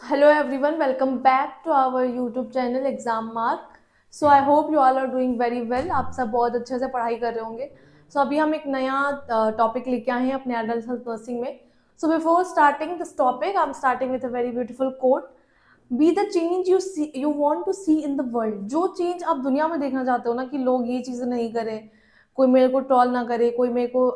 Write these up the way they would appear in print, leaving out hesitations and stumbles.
Hello everyone, welcome back to our YouTube channel Exam Mark. So I hope you all are doing very well. आप सब बहुत अच्छे से पढ़ाई कर रहे होंगे. So अभी हम एक नया टॉपिक लेके आए हैं अपने एडल्ट हेल्थ नर्सिंग में. So before starting this topic, I'm starting with a very beautiful quote. Be the change you want to see in the world. जो चेंज आप दुनिया में देखना चाहते हो ना कि लोग ये चीज़ें नहीं करें, कोई मेरे को ट्रॉल ना करे, कोई मेरे को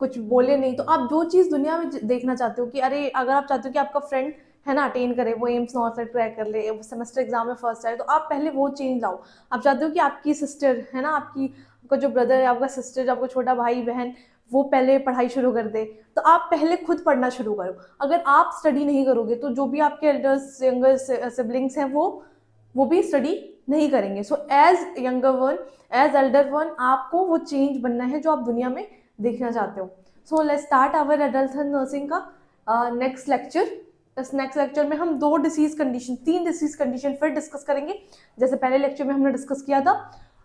कुछ बोले नहीं, तो आप जो चीज़ दुनिया में देखना चाहते हो कि अरे अगर आप चाहते हो कि आपका फ्रेंड है ना अटेन करे, वो एम्स नॉट सेट क्रैक कर ले, सेमेस्टर एग्जाम में फर्स्ट आए, तो आप पहले वो चेंज लाओ. आप चाहते हो कि आपकी सिस्टर है ना, आपका जो ब्रदर है, आपका सिस्टर, आपका छोटा भाई बहन, वो पहले पढ़ाई शुरू कर दे, तो आप पहले खुद पढ़ना शुरू करो. अगर आप स्टडी नहीं करोगे तो जो भी आपके एल्डर्स यंगर सिबलिंग्स हैं वो भी स्टडी नहीं करेंगे. So as younger one, as elder one, आपको वो चेंज बनना है जो आप दुनिया में देखना चाहते हो. So let's start our adult nursing का नेक्स्ट लेक्चर. इस नेक्स्ट लेक्चर में हम तीन डिसीज कंडीशन फिर डिस्कस करेंगे, जैसे पहले लेक्चर में हमने डिस्कस किया था.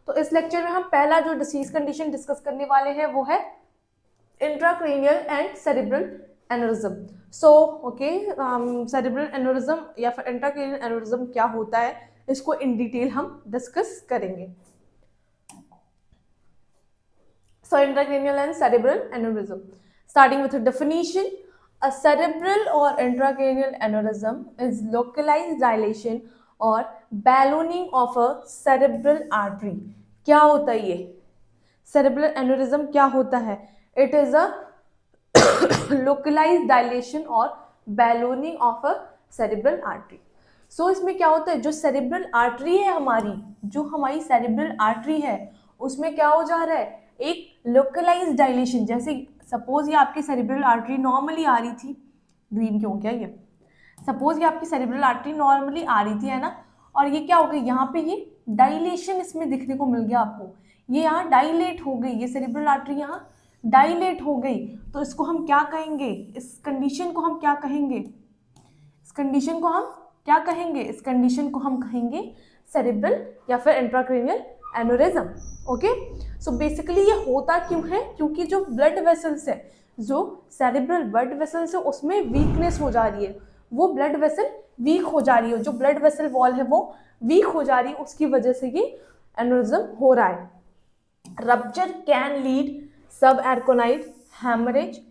तो इस लेक्चर में हम पहला जो डिसीज कंडीशन डिस्कस करने वाले हैं वो है intracranial and cerebral aneurysm. So okay, cerebral aneurysm या फिर इंट्राक्रेनियल एनोरिज्म क्या होता है, इसको इन डिटेल हम डिस्कस करेंगे. So intracranial and cerebral aneurysm. Starting with a definition, a cerebral or intracranial aneurysm is localized dilation or ballooning of a cerebral artery. क्या होता है ये cerebral aneurysm? क्या होता है? It is a localized dilation or ballooning of a cerebral artery. So इसमें क्या होता है, जो cerebral artery है जो हमारी cerebral artery है, उसमें क्या हो जा रहा है, एक लोकलाइज डायलेशन. जैसे सपोज ये आपकी सेरिब्रल आर्टरी नॉर्मली आ रही थी, ग्रीन क्यों क्या ये, सपोज ये आपकी सेरिब्रल आर्टरी नॉर्मली आ रही थी है ना, और ये क्या हो गई, यहाँ पे ये डायलेशन इसमें दिखने को मिल गया आपको, ये यहाँ डायलेट हो गई, ये सेरिब्रल आर्टरी यहाँ डायलेट हो गई. तो इसको हम क्या कहेंगे, इस कंडीशन को हम क्या कहेंगे, इस कंडीशन को हम क्या कहेंगे, इस कंडीशन को हम कहेंगे सेरिब्रल या फिर intracranial aneurysm. Okay, so basically ये होता क्यों है, क्योंकि जो ब्लड वेसल्स है, जो सेरिब्रल ब्लड वेसल्स है, उसमें वीकनेस हो जा रही है, वो ब्लड वेसल वीक हो जा रही है, जो ब्लड वेसल वॉल है वो वीक हो जा रही है, उसकी वजह से ये एनोरिज्म हो रहा है. रप्चर कैन लीड सब एर्कोनाइड हेमरेज,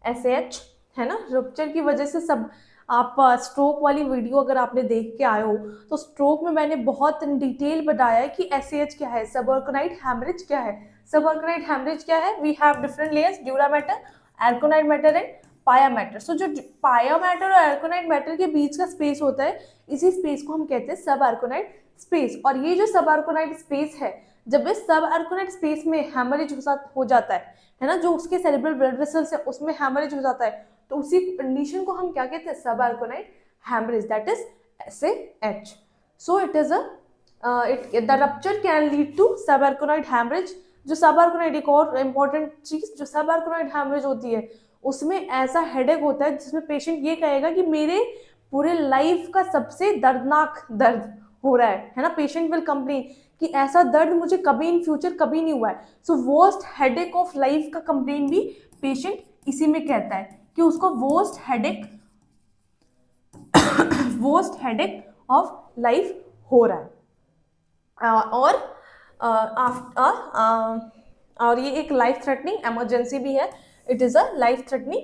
एसएच है ना. रप्चर की वजह से सब, आप स्ट्रोक वाली वीडियो अगर आपने देख के आए हो तो स्ट्रोक में मैंने बहुत इन डिटेल बताया है कि एसएच क्या है, सबऑर्गेनाइड हैमरेज क्या है. सबऑर्गेनाइड हैमरेज क्या है, we have different layers, dura mater, arachnoid mater and pia mater. So जो पाया मैटर और एर्कोनाइड मैटर के बीच का स्पेस होता है, इसी स्पेस को हम कहते हैं सब एर्कोनाइड स्पेस. और ये जो सब एर्कोनाइड स्पेस है, जब इस सब एर्कोनाइड स्पेस में हैमरेज हो जाता है ना, जो उसके सेरिब्रल ब्लड वेसल्स है उसमें हैमरेज हो जाता है, तो उसी कंडीशन को हम क्या कहते हैं, subarachnoid haemorrhage, that is SAH. So it is the rupture can lead to subarachnoid haemorrhage. जो सब एर्कोनाइड, एक और इम्पॉर्टेंट चीज, जो सब एर्कोनाइड हैमरेज होती है उसमें ऐसा हेडेक होता है जिसमें पेशेंट ये कहेगा कि मेरे पूरे लाइफ का सबसे दर्दनाक दर्द हो रहा है ना. पेशेंट विल कंप्लेन कि ऐसा दर्द मुझे कभी इन फ्यूचर कभी नहीं हुआ है. सो वर्स्ट हेडेक ऑफ लाइफ का कंप्लेन भी पेशेंट इसी में कहता है कि उसको वर्स्ट हेडेक ऑफ लाइफ हो रहा है. और ये एक लाइफ थ्रेटनिंग इमरजेंसी भी है. It is a life threatening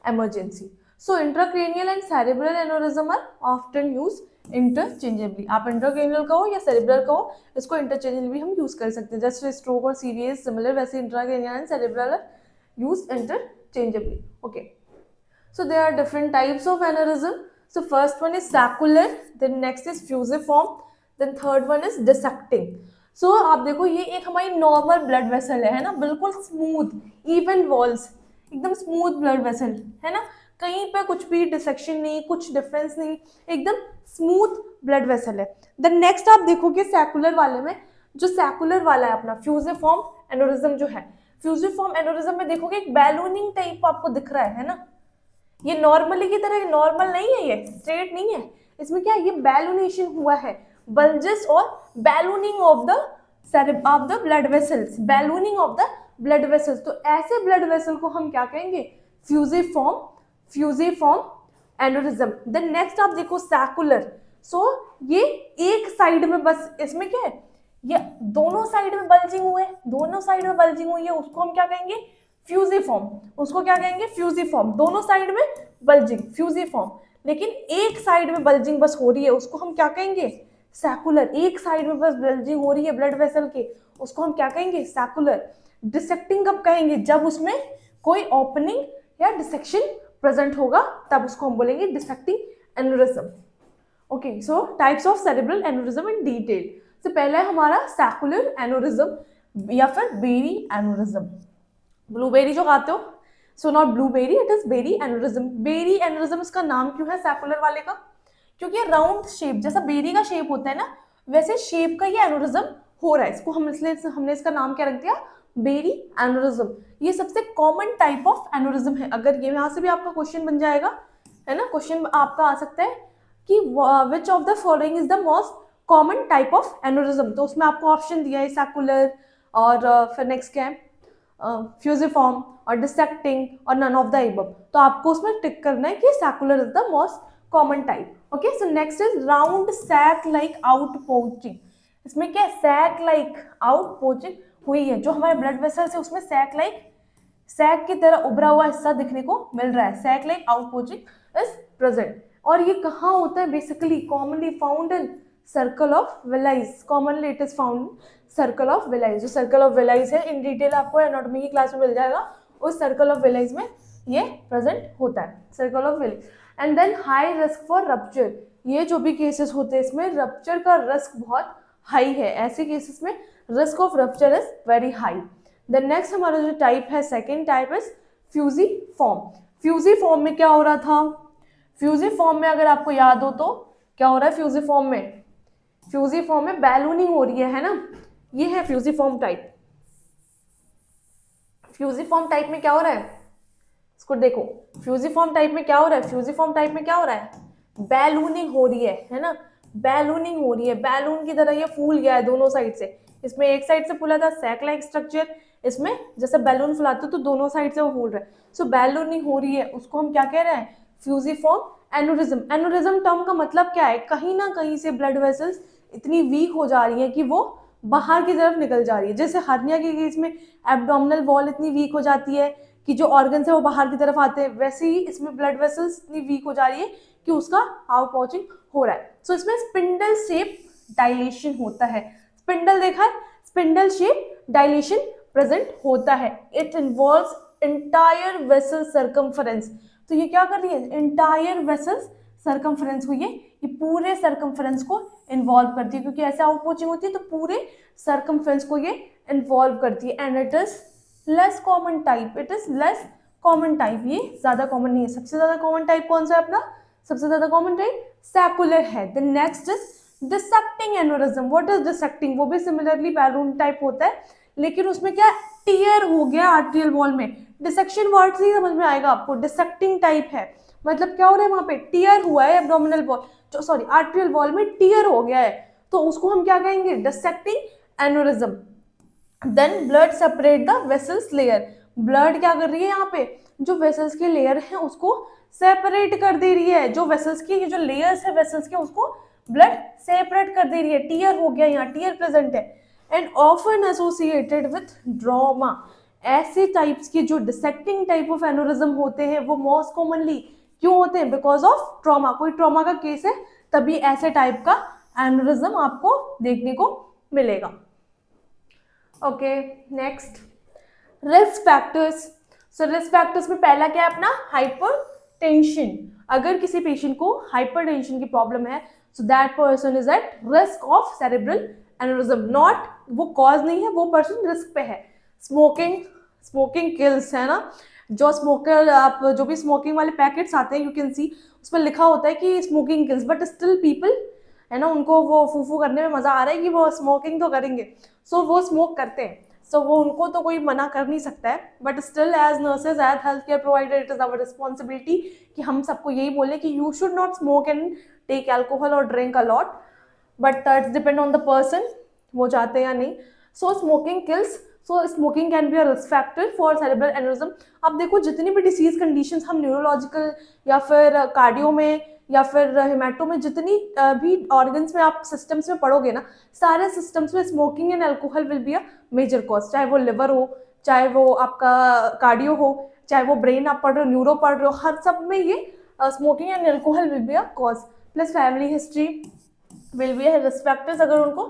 emergency. So intracranial and cerebral aneurysm are often used interchangeably. आप इंट्राक्रेनियल कहो या सेरिब्रल कहो, इसको इंटरचेंजेबली हम यूज कर सकते हैं. जैसे स्ट्रोक और सीरियस सिमिलर, वैसे intracranial and cerebral are used interchangeably. Okay, so there are different types of aneurysm. So first one is saccular, then next is fusiform, then third one is dissecting. So आप देखो ये एक हमारी normal blood vessel है ना, बिल्कुल smooth even walls, एकदम smooth blood vessel है ना, कहीं पे कुछ भी डिसेक्शन नहीं, कुछ डिफरेंस नहीं, एकदम स्मूथ ब्लड वेसल है. देन नेक्स्ट आप देखोगे सैकुलर वाले में, जो सैकुलर वाला है अपना फ्यूजिफॉर्म एनोरिज्म जो है, फ्यूजिफॉर्म एनोरिज्म में देखोगे एक बैलूनिंग टाइप आपको दिख रहा है ना. ये नॉर्मली की तरह नॉर्मल नहीं है, ये स्ट्रेट नहीं है, इसमें क्या है, ये बैलूनेशन हुआ है, बल्जेस और ballooning of the blood vessels, ballooning of the blood vessels. तो ऐसे ब्लड वेसल को हम क्या कहेंगे, फ्यूजिफॉर्म एनोरिज्म। देन नेक्स्ट आप देखो सैकुलर। सो ये एक साइड में बस, इसमें क्या है, ये दोनों साइड में बल्जिंग हुए, दोनों साइड में बल्जिंग हुई है, उसको हम क्या कहेंगे, फ्यूजिफॉर्म। उसको क्या कहेंगे, फ्यूजिफॉर्म। दोनों साइड में बल्जिंग, फ्यूजिफॉर्म। लेकिन एक साइड में बल्जिंग बस हो रही है, उसको हम क्या कहेंगे, सैकुलर। एक साइड में बस बल्जिंग हो रही है ब्लड वेसल के, उसको हम क्या कहेंगे, सैकुलर। डिसेक्टिंग कब कहेंगे, जब उसमें कोई ओपनिंग या डिसेक्शन प्रेजेंट होगा, तब उसको हम बोलेंगे dissecting aneurysm. Okay, so types of cerebral aneurysm in detail. तो पहला है हमारा सैकुलर एन्युरिज्म या फिर बेरी एन्युरिज्म। ब्लूबेरी जो खाते हो, so not blueberry, it is berry aneurysm. Berry aneurysm इसका नाम क्यों है सैकुलर वाले का, क्योंकि राउंड शेप, जैसा बेरी का शेप होता है ना, वैसे शेप का ये एन्युरिज्म हो रहा है। इसको हम इसलिए हमने इसका नाम क्या रख दिया, बेरी एन्युरिज्म। ये सबसे कॉमन टाइप ऑफ एन्युरिज्म है। अगर ये यहाँ से भी आपका क्वेश्चन बन जाएगा, है ना, क्वेश्चन आपका आ सकता है कि which of the following is the most common type of aneurysm. तो उसमें आपको ऑप्शन दिया है सैकुलर, और फिर नेक्स्ट क्या है, फ्यूजिफॉर्म और डिसेक्टिंग और नन ऑफ द एबव। तो आपको उसमें टिक करना है कि saccular is the most common type. Okay, so next is round sac like out pouching. इसमें क्या है, सैक लाइक आउट पोचिंग हुई है, जो हमारे ब्लड वेसल्स है उसमें सैक लाइक, सैक की तरह उभरा हुआ हिस्सा दिखने को मिल रहा है, sac like out pouching is present. और ये कहाँ होता है, basically commonly found in circle of Willis. Commonly it is found circle of Willis. जो सर्कल ऑफ विलाइज है, इन डिटेल आपको एनाटॉमी की क्लास में मिल जाएगा। उस सर्कल ऑफ विलाइज में ये प्रेजेंट होता है, circle of Willis. And then high risk for rupture. ये जो भी केसेस होते हैं, इसमें रप्चर का रिस्क बहुत हाई है। ऐसे केसेस में risk of rupture is very high. Then next हमारा जो टाइप है, second type is fusiform. Fusiform में क्या हो रहा था, फ्यूजिफॉर्म में अगर आपको याद हो तो क्या हो रहा है, फ्यूजिफॉर्म में, फ्यूजिफॉर्म में बैलूनिंग हो रही है ना, ये है फ्यूजिफॉर्म टाइप। फ्यूजिफॉर्म टाइप में क्या हो रहा है, इसको देखो, फ्यूजिफॉर्म टाइप में क्या हो रहा है, फ्यूजिफॉर्म टाइप में क्या हो रहा है, बैलूनिंग हो रही है ना, बैलूनिंग हो रही है, बैलून की तरह ये फूल गया है दोनों साइड से। इसमें एक साइड से फूला था सैक लाइक स्ट्रक्चर, इसमें जैसे बैलून फुलाते हो तो दोनों साइड से वो फूल रहा है। सो बैलूनिंग हो रही है, उसको हम क्या कह रहे हैं, फ्यूजिफॉर्म एन्युरिज्म। एन्युरिज्म टर्म का मतलब क्या है, कहीं ना कहीं से ब्लड वेसल्स इतनी वीक हो जा रही है कि वो बाहर की तरफ निकल जा रही है। जैसे हर्निया के केस में एब्डोमिनल वॉल इतनी वीक हो जाती है कि जो ऑर्गन्स है वो बाहर की तरफ आते हैं, वैसे ही इसमें ब्लड वेसल्स इतनी वीक हो जा रही है कि उसका आउट पॉचिंग हो रहा है। सो इसमें स्पिंडल शेप डायलेशन होता है। स्पिंडल देखा है, स्पिंडल शेप डायलेशन प्रेजेंट होता है। It involves entire vessel circumference. तो ये क्या कर रही है, इंटायर वेसल सर्कमफरेंस हुई है, ये पूरे सर्कमफरेंस को इन्वॉल्व करती है, क्योंकि ऐसे आउट पॉचिंग होती है तो पूरे सर्कमफरेंस को ये इन्वॉल्व करती है। And it is less common type, it is less common type, ये ज्यादा कॉमन नहीं है। सबसे ज्यादा कॉमन टाइप कौन सा है अपना, सबसे ज्यादा कॉमन टाइप सैकुलर है। The next is dissecting aneurysm. What is dissecting, वो भी सिमिलरली बैलून टाइप होता है, लेकिन उसमें क्या टीयर हो गया आर्टरियल वॉल में। डिसेक्शन वर्ड से ही समझ में आएगा आपको, डिसेक्टिंग टाइप है, मतलब क्या हो रहा है, वहां पे टीयर हुआ है एब्डोमिनल वॉल, जो सॉरी आर्टरियल वॉल में टीयर हो गया है, तो उसको हम क्या कहेंगे, dissecting aneurysm. Then blood separate the vessels layer. Blood क्या कर रही है यहाँ पे, जो वेसल्स की लेयर है उसको सेपरेट कर दे रही है, जो वेसल्स की जो लेयर्स है वेसल्स के, उसको ब्लड सेपरेट कर दे रही है। टीयर हो गया, यहाँ टीयर प्रेजेंट है। And often associated with drama. ऐसे टाइप्स के जो डिसेक्टिंग टाइप ऑफ एन्युरिज्म होते हैं वो मोस्ट कॉमनली क्यों होते हैं, बिकॉज ऑफ ट्रॉमा। कोई ट्रॉमा का केस है तभी ऐसे टाइप का एन्युरिज्म आपको देखने को मिलेगा। Okay, next risk factors. So risk factors में पहला क्या है अपना, हाइपरटेंशन। अगर किसी पेशेंट को हाइपरटेंशन की प्रॉब्लम है, so that person is at risk of cerebral aneurysm. Not वो कॉज नहीं है, वो पर्सन रिस्क पे है। स्मोकिंग, स्मोकिंग किल्स, है ना, जो स्मोकर, आप जो भी स्मोकिंग वाले पैकेट्स आते हैं, यू कैन सी उसमें लिखा होता है कि smoking kills, but still people, है ना, उनको वो फूफू करने में मजा आ रहा है कि वो स्मोकिंग तो करेंगे, सो वो स्मोक करते हैं। सो वो उनको तो कोई मना कर नहीं सकता है, but still as nurses, as health care provider, it is our responsibility कि हम सबको यही बोले कि you should not smoke and take alcohol और drink a lot, but it's depend on the person, वो चाहते हैं या नहीं। So smoking kills. So smoking can be a risk factor for cerebral aneurysm. अब देखो जितनी भी डिसीज कंडीशंस हम न्यूरोलॉजिकल या फिर कार्डियो में या फिर हेमाटो में जितनी भी ऑर्गन्स में आप सिस्टम्स में पढ़ोगे ना, सारे सिस्टम्स में smoking and alcohol will be a major cause, चाहे वो लिवर हो, चाहे वो आपका कार्डियो हो, चाहे वो ब्रेन आप पढ़ रहे हो, न्यूरो पढ़ रहे हो, हर सब में ये smoking and alcohol will be a cause. Plus family history will be risk factors, अगर उनको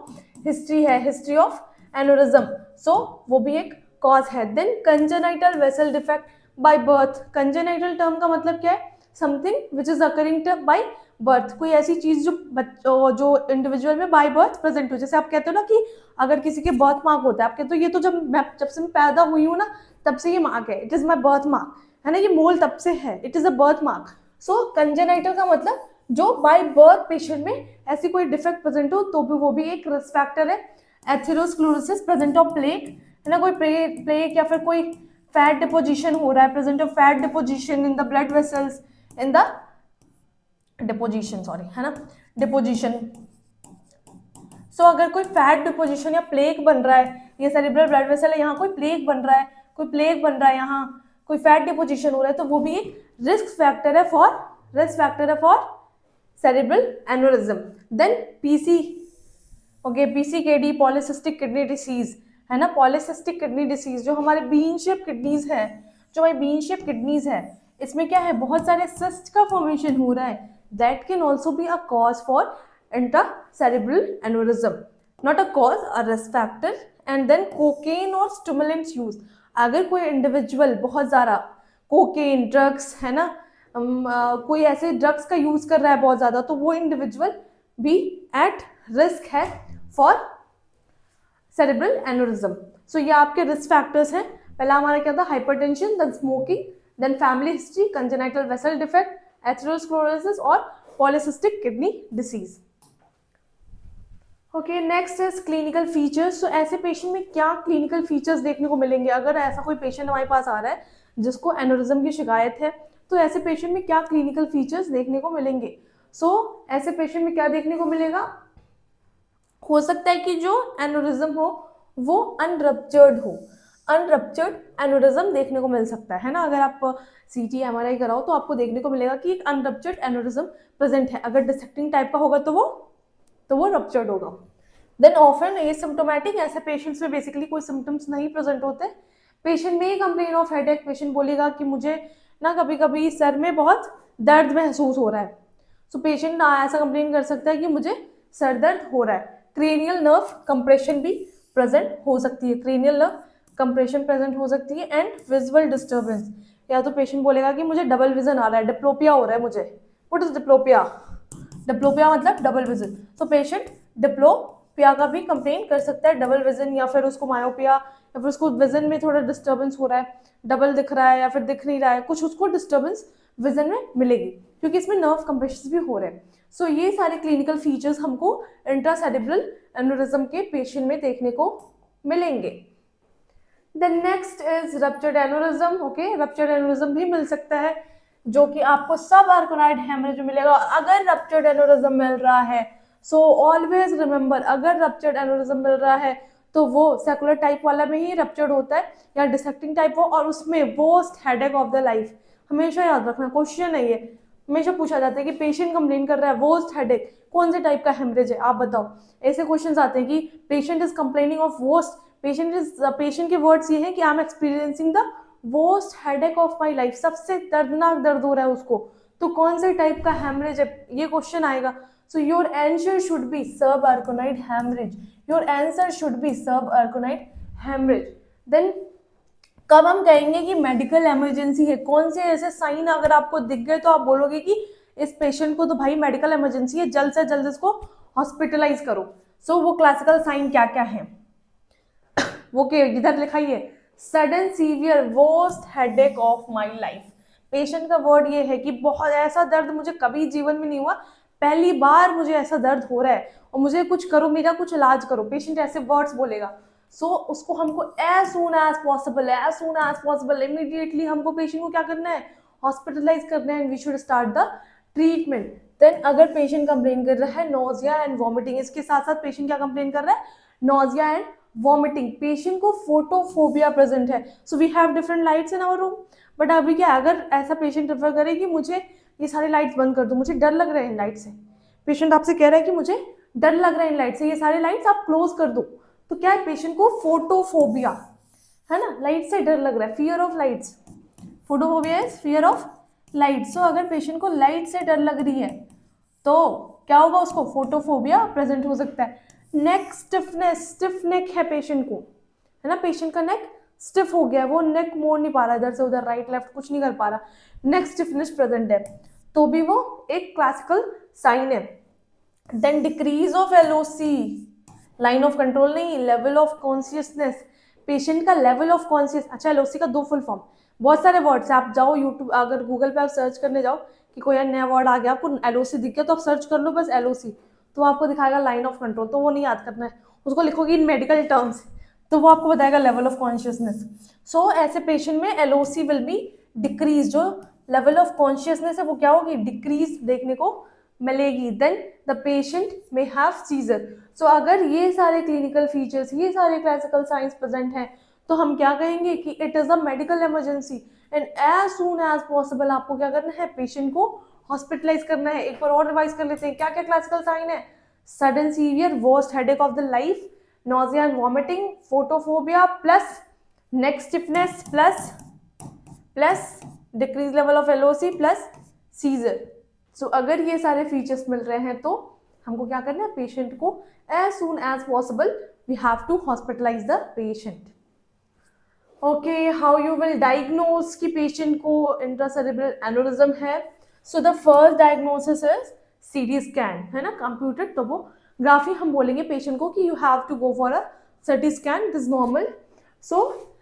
हिस्ट्री है, हिस्ट्री ऑफ एनोरिज्म, सो वो भी एक कॉज है। Then congenital vessel defect by birth. Congenital term का मतलब क्या है? Something which is occurring by birth, कोई ऐसी चीज जो इंडिविजुअल में बाय बर्थ प्रेजेंट हो। जैसे आप कहते हो ना कि अगर किसी के बर्थ मार्क होता है, आप कहते हो ये तो जब से मैं पैदा हुई हूँ ना तब से ये मार्क है, it is my birth mark, है ना, ये मोल तब से है, it is a birth mark. So congenital का मतलब जो बाय बर्थ पेशेंट में ऐसी कोई डिफेक्ट प्रेजेंट हो तो भी वो भी एक रिस्क फैक्टर है। एथेरोस्क्लेरोसिस, प्रेजेंट ऑफ प्लेग, है ना, कोई प्लेग या फिर कोई फैट डिपोजिशन हो रहा है, present of fat deposition in the blood vessels, in the deposition, sorry, है ना, डिपोजिशन। सो अगर कोई फैट डिपोजिशन या प्लेग बन रहा है, ये सेरिब्रल ब्लड वेसल है, यहाँ कोई प्लेग बन रहा है, कोई प्लेग बन रहा है, यहाँ कोई फैट डिपोजिशन हो रहा है, तो वो भी एक रिस्क फैक्टर है for cerebral aneurysm. Then PC, okay, PCKD, polycystic kidney disease, है ना, पॉलीसिस्टिक किडनी डिसीज, जो हमारे बीन शेप किडनीज है, जो हमारी बीन शेप किडनीज है, इसमें क्या है, बहुत सारे सिस्ट का फॉर्मेशन हो रहा है, that can also be a cause for intracerebral aneurysm, not a cause, a risk factor. And then cocaine और stimulants use, अगर कोई इंडिविजुअल बहुत ज़्यादा कोकेन ड्रग्स, है ना, कोई ऐसे ड्रग्स का यूज कर रहा है बहुत ज़्यादा, तो वो इंडिविजुअल भी एट रिस्क है फॉर सेरेब्रल एन्यूरिज्म। सो ये आपके रिस्क फैक्टर्स हैं। पहला हमारा क्या था? Hypertension, then smoking, then family history, congenital vessel defect, atherosclerosis और polycystic kidney disease. Okay, next is clinical features. तो ऐसे पेशेंट में क्या क्लिनिकल फीचर्स देखने को मिलेंगे? अगर ऐसा कोई पेशेंट हमारे पास आ रहा है जिसको एन्यूरिज्म की शिकायत है, तो ऐसे पेशेंट में क्या क्लिनिकल फीचर्स देखने को मिलेंगे? ऐसे पेशेंट में क्या देखने को मिलेगा? हो सकता है कि जो एन्यूरिज्म हो वो अनरप्चर्ड हो, अनरप्चर्ड एन्यूरिज्म देखने को मिल सकता है ना। अगर आप सीटी एमआरआई कराओ तो आपको देखने को मिलेगा कि एक अनरप्चर्ड एन्यूरिज्म प्रेजेंट है। अगर डिसेक्टिंग टाइप का होगा तो वो रप्चर्ड होगा। देन ऑफन एसिम्प्टोमेटिक, ऐसे पेशेंट्स में बेसिकली कोई सिम्टम्स नहीं प्रेजेंट होते। पेशेंट में कंप्लेन ऑफ हेडेक, पेशेंट बोलेगा कि मुझे ना कभी कभी सर में बहुत दर्द महसूस हो रहा है। सो पेशेंट ऐसा कंप्लेन कर सकता है कि मुझे सर दर्द हो रहा है। क्रेनियल नर्व कंप्रेशन भी प्रेजेंट हो सकती है, क्रेनियल नर्व कंप्रेशन प्रेजेंट हो सकती है। एंड विजुअल डिस्टर्बेंस, या तो पेशेंट बोलेगा कि मुझे डबल विजन आ रहा है, डिप्लोपिया हो रहा है मुझे। What is diplopia? डिप्लोपिया मतलब डबल विजन। तो पेशेंट डिप्लोपिया का भी कंप्लेन कर सकता है, डबल विजन, या फिर उसको मायोपिया, या फिर उसको विजन में थोड़ा डिस्टर्बेंस हो रहा है, डबल दिख रहा है या फिर दिख नहीं रहा है, कुछ उसको डिस्टर्बेंस विजन में मिलेगी क्योंकि इसमें नर्व कंप्रेशन भी हो रहे हैं। सो ये सारे क्लिनिकल फीचर्स हमको इंट्रासेरेब्रल एन्यूरिज्म के पेशेंट में देखने को मिलेंगे। The next is ruptured aneurysm. Okay, ruptured aneurysm भी मिल सकता है जो कि आपको सब आर्कोनाइड हेमरेज मिलेगा अगर रप्चर्ड एन्यूरिज्म मिल रहा है। सो ऑलवेज रिमेंबर, अगर रप्चर्ड एन्यूरिज्म मिल रहा है तो वो सेकुलर टाइप वाला में ही रप्चर्ड होता है या डिसेक्टिंग टाइप हो, और उसमें worst headache of the life. हमेशा याद रखना, क्वेश्चन है ये, हमेशा पूछा जाता है कि पेशेंट कंप्लेन कर रहा है वर्स्ट हेडेक, कौन से टाइप का हेमरेज है आप बताओ। ऐसे क्वेश्चन आते हैं कि patient is complaining of worst, patient के वर्ड्स ये हैं कि I am experiencing the worst headache of my life, सबसे दर्दनाक दर्द हो रहा है उसको, तो कौन से टाइप का हेमरेज है, ये क्वेश्चन आएगा। So your answer should be subarachnoid haemorrhage, your answer should be subarachnoid haemorrhage. Then कब हम कहेंगे कि मेडिकल इमरजेंसी है? कौन से ऐसे साइन अगर आपको दिख गए तो आप बोलोगे कि इस पेशेंट को तो भाई मेडिकल इमरजेंसी है, जल्द से जल्द इसको हॉस्पिटलाइज करो। वो क्लासिकल साइन क्या क्या है वो के इधर लिखाइए। Sudden severe worst headache of my life, patient का वर्ड ये है कि बहुत ऐसा दर्द मुझे कभी जीवन में नहीं हुआ, पहली बार मुझे ऐसा दर्द हो रहा है और मुझे कुछ करो, मेरा कुछ इलाज करो। पेशेंट ऐसे वर्ड्स बोलेगा। उसको हमको as soon as possible immediately हमको पेशेंट को क्या करना है? हॉस्पिटलाइज करना है, and we should start the treatment. Then अगर पेशेंट कंप्लेन कर रहा है नोजिया एंड वॉमिटिंग, इसके साथ साथ पेशेंट क्या कंप्लेन कर रहा है? नोजिया एंड वॉमिटिंग, पेशेंट को फोटोफोबिया प्रेजेंट है, so we have different lights in our room. But अभी क्या, अगर ऐसा पेशेंट रेफर करे कि मुझे ये सारी लाइट्स बंद कर दो, मुझे डर लग रहा है इन लाइट से, पेशेंट आपसे कह रहा है कि मुझे डर लग रहा है इन लाइट से, ये सारी लाइट्स आप क्लोज कर दो, तो क्या है, पेशेंट को फोटोफोबिया है ना, लाइट से डर लग रहा है, fear of lights, photophobia is fear of light. So अगर पेशेंट को लाइट से डर लग रही है तो क्या होगा, उसको फोटोफोबिया प्रेजेंट हो सकता है। नेक स्टिफनेस, स्टिफ नेक है पेशेंट को, है ना, पेशेंट का नेक स्टिफ हो गया है, वो नेक मोड़ नहीं पा रहा इधर से उधर, राइट लेफ्ट कुछ नहीं कर पा रहा, नेक स्टिफनेस प्रेजेंट है, तो भी वो एक क्लासिकल साइन है। Then decrease of LOC, line of control नहीं, लेवल ऑफ कॉन्शियसनेस, पेशेंट का लेवल ऑफ कॉन्शियस, अच्छा एलओसी का दो फुल फॉर्म, बहुत सारे वर्ड्स आप जाओ यूट्यूब, अगर गूगल पे आप सर्च करने जाओ कि कोई नया वर्ड आ गया आपको एलओसी दिख गया तो आप सर्च कर लो बस एलओसी, तो आपको दिखाएगा लाइन ऑफ कंट्रोल, तो वो नहीं याद करना है, उसको लिखोगे इन मेडिकल टर्म्स तो वो आपको बताएगा लेवल ऑफ कॉन्शियसनेस। सो ऐसे पेशेंट में एलओसी विल बी डिक्रीज, जो लेवल ऑफ कॉन्शियसनेस है वो क्या होगी, डिक्रीज देखने को मिलेगी। देन द पेशेंट में हैव सीजर। सो अगर ये सारे क्लिनिकल फीचर्स, ये सारे क्लासिकल साइंस प्रेजेंट हैं तो हम क्या कहेंगे कि it is a medical emergency and as soon as possible आपको क्या करना है, पेशेंट को हॉस्पिटलाइज करना है। एक बार और रिवाइज कर लेते हैं, क्या क्या क्लासिकल साइन है, sudden severe worst headache of the life, nausea and vomiting, photophobia plus neck stiffness plus decreased level of LOC plus seizure। So अगर ये सारे फीचर्स मिल रहे हैं तो हमको क्या करना है, पेशेंट को as soon as possible we have to hospitalize the patient। Okay, how you will diagnose कि पेशेंट को इंट्रासेरेब्रल एनोरिज्म है। So the first diagnosis is CT scan, है ना, कंप्यूटर टोपोग्राफी हम बोलेंगे पेशेंट को कि you have to go for a CT scan, it is normal. So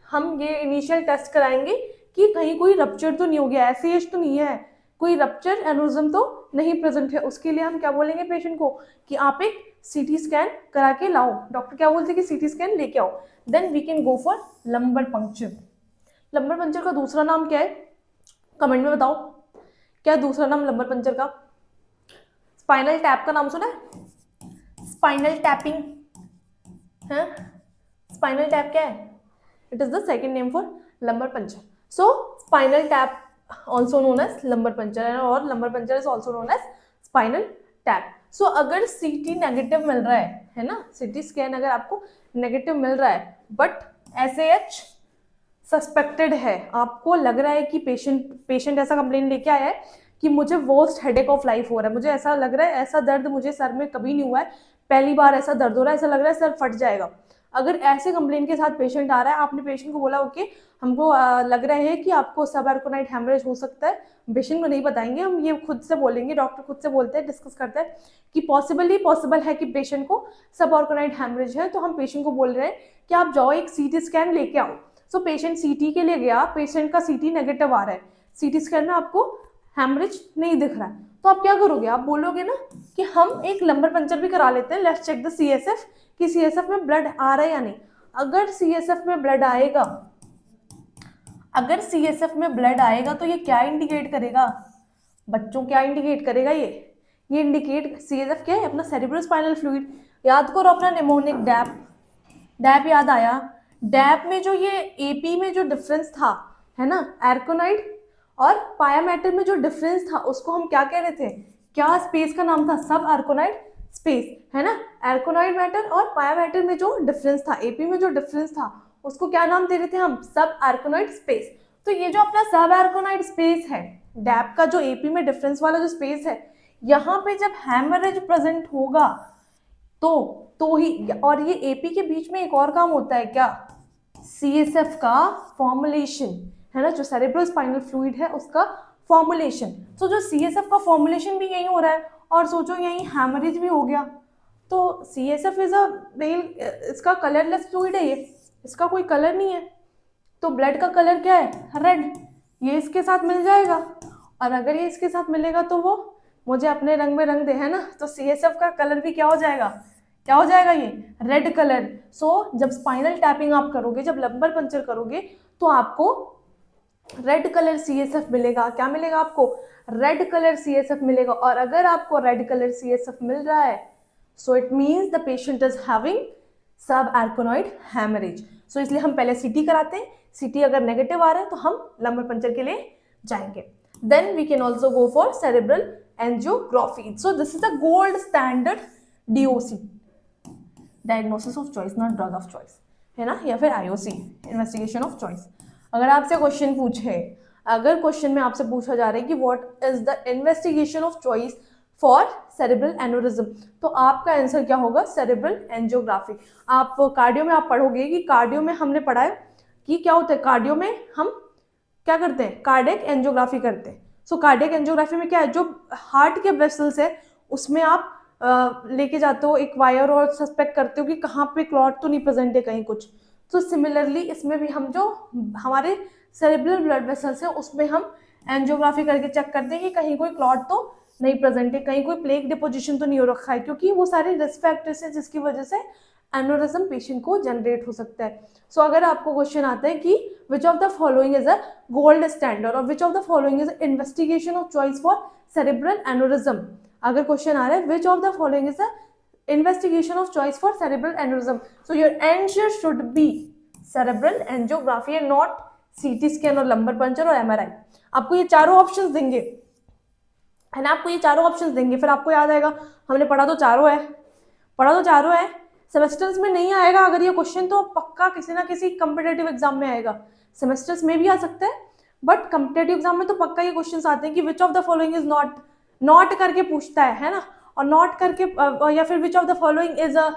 हम ये इनिशियल टेस्ट कराएंगे कि कहीं कोई रप्चर तो नहीं हो गया, ऐसी एज तो नहीं है, कोई रप्चर एनोरिज्म तो नहीं प्रेजेंट है, उसके लिए हम क्या बोलेंगे पेशेंट को कि आप एक CT स्कैन करा के लाओ, डॉक्टर क्या बोलते हैं कि CT स्कैन लेके आओ। Then we can go for lumbar puncture. Lumbar puncture का दूसरा नाम क्या है, कमेंट में बताओ, क्या है दूसरा नाम लंबर पंक्चर का? स्पाइनल टैप का नाम सुना है, स्पाइनल टैपिंग है, स्पाइनल टैप क्या है, it is the second name for lumbar puncture. So spinal tap also known as lumbar puncture और lumbar puncture is also known as spinal tap. So अगर CT negative मिल रहा है ना, CT scan अगर आपको negative मिल रहा है बट SAH सस्पेक्टेड है, आपको लग रहा है कि पेशेंट ऐसा कंप्लेन लेके आया है कि मुझे वर्स्ट हेडेक ऑफ लाइफ हो रहा है, मुझे ऐसा लग रहा है, ऐसा दर्द मुझे सर में कभी नहीं हुआ है, पहली बार ऐसा दर्द हो रहा है, ऐसा लग रहा है सर फट जाएगा। अगर ऐसे कंप्लेन के साथ पेशेंट आ रहा है, आपने पेशेंट को बोला ओके हमको लग रहा है कि आपको सब एर्कोनाइट हेमरेज हो सकता है, पेशेंट को नहीं बताएंगे हम, ये खुद से बोलेंगे, डॉक्टर खुद से बोलते हैं, डिस्कस करते हैं कि पॉसिबल है कि पेशेंट को सब एर्कोनाइट हेमरेज है, तो हम पेशेंट को बोल रहे हैं कि आप जाओ एक CT स्कैन लेके आओ। सो पेशेंट CT के लिए गया, पेशेंट का CT नेगेटिव आ रहा है, CT स्कैन में आपको हेमरेज नहीं दिख रहा है, तो आप क्या करोगे, आप बोलोगे ना कि हम एक लंबर पंक्चर भी करा लेते हैं, लेट्स चेक द CSF कि CSF में ब्लड आ रहा है या नहीं। अगर CSF में ब्लड आएगा, अगर CSF में ब्लड आएगा तो ये क्या इंडिकेट करेगा बच्चों, क्या इंडिकेट करेगा, ये इंडिकेट, CSF क्या है, अपना सेरेब्रोस्पाइनल फ्लूइड, याद करो अपना निमोनिक डैप याद आया, डैप में जो ये AP में जो डिफरेंस था, है ना, एर्कोनाइड और पायामेटर में जो डिफरेंस था उसको हम क्या कह रहे थे, क्या स्पेस का नाम था, सब एर्कोनाइड स्पेस, है ना, एर्कोनाइड मैटर और पायामेटर में जो डिफरेंस था, AP में जो डिफरेंस था उसको क्या नाम दे रहे थे हम, सब एर्कोनाइड स्पेस। तो ये जो अपना सब एर्कोनाइड स्पेस है, डैप का जो AP में डिफरेंस वाला जो स्पेस है, यहाँ पे जब हैमरेज प्रेजेंट होगा तो ही, और ये AP के बीच में एक और काम होता है क्या, CSF का फॉर्मुलेशन, है ना, जो सेरेब्रोस्पाइनल फ्लूइड है उसका फॉर्मुलेशन। तो जो CSF का फॉर्मुलेशन भी यही हो रहा है और सोचो यही हैमरेज भी हो गया, तो CSF इज अ बेल, इसका कलरलेस फ्लूइड है, ये इसका कोई कलर नहीं है, तो ब्लड का कलर क्या है, रेड, ये इसके साथ मिल जाएगा, और अगर ये इसके साथ मिलेगा तो वो मुझे अपने रंग में रंग दे, है ना, तो CSF का कलर भी क्या हो जाएगा, क्या हो जाएगा, ये रेड कलर। सो जब स्पाइनल टैपिंग आप करोगे, जब लंबर पंक्चर करोगे तो आपको रेड कलर CSF मिलेगा, क्या मिलेगा आपको, रेड कलर CSF मिलेगा, और अगर आपको रेड कलर CSF मिल रहा है so it means the patient is having सब आर्कोनॉइड हैमरेज। सो इसलिए हम पहले सीटी कराते हैं, सीटी अगर नेगेटिव आ रहा है तो हम लंबर पंचर के लिए जाएंगे। Then we can also go for cerebral angiography. So this is the gold standard DOC, diagnosis of choice, not drug of choice, है ना, या फिर आईओसी, इन्वेस्टिगेशन ऑफ चॉइस। अगर आपसे क्वेश्चन पूछे, अगर क्वेश्चन में आपसे पूछा जा रहा है कि what is the investigation of choice for cerebral aneurysm, तो आपका आंसर क्या होगा, सेरेब्रल एंजियोग्राफी। आप कार्डियो में आप पढ़ोगे कि कार्डियो में हमने पढ़ा है कि क्या होता है, कार्डियो में हम क्या करते हैं, कार्डियक एंजियोग्राफी करते हैं। सो कार्डियक एंजियोग्राफी में क्या है, जो हार्ट के वेसल्स है उसमें आप लेके जाते हो एक वायर और सस्पेक्ट करते हो कि कहाँ पे क्लॉट तो नहीं प्रेजेंट है कहीं कुछ। तो सिमिलरली इसमें भी हम जो हमारे सेरेब्रल ब्लड वेसल्स है उसमें हम एंजियोग्राफी करके चेक करते हैं कि कहीं कोई क्लॉट तो नहीं प्रेजेंट है, कहीं कोई प्लेक डिपोजिशन तो नहीं हो रखा है, क्योंकि वो सारे रिस्क फैक्टर्स हैं जिसकी वजह से एन्यूरिज्म पेशेंट को जनरेट हो सकता है। सो अगर आपको क्वेश्चन आता है कि which of the following is a gold standard और which of the following is investigation of choice for cerebral aneurysm, अगर क्वेश्चन आ रहा है which of the following is the investigation of choice for cerebral aneurysm, so your answer should be cerebral angiography and not CT scan और lumbar puncture और MRI। आपको ये चारों options देंगे, है ना, आपको ये चारों ऑप्शंस देंगे, फिर आपको याद आएगा हमने पढ़ा तो चारों है, पढ़ा तो चारों है। सेमेस्टर्स में नहीं आएगा अगर ये क्वेश्चन, तो पक्का किसी ना किसी कम्पिटेटिव एग्जाम में आएगा। सेमेस्टर्स में भी आ सकता है बट कम्पिटेटिव एग्जाम में तो पक्का ये क्वेश्चन आते हैं कि which of the following is not, not करके पूछता है ना, और नॉट करके या फिर विच of the following is a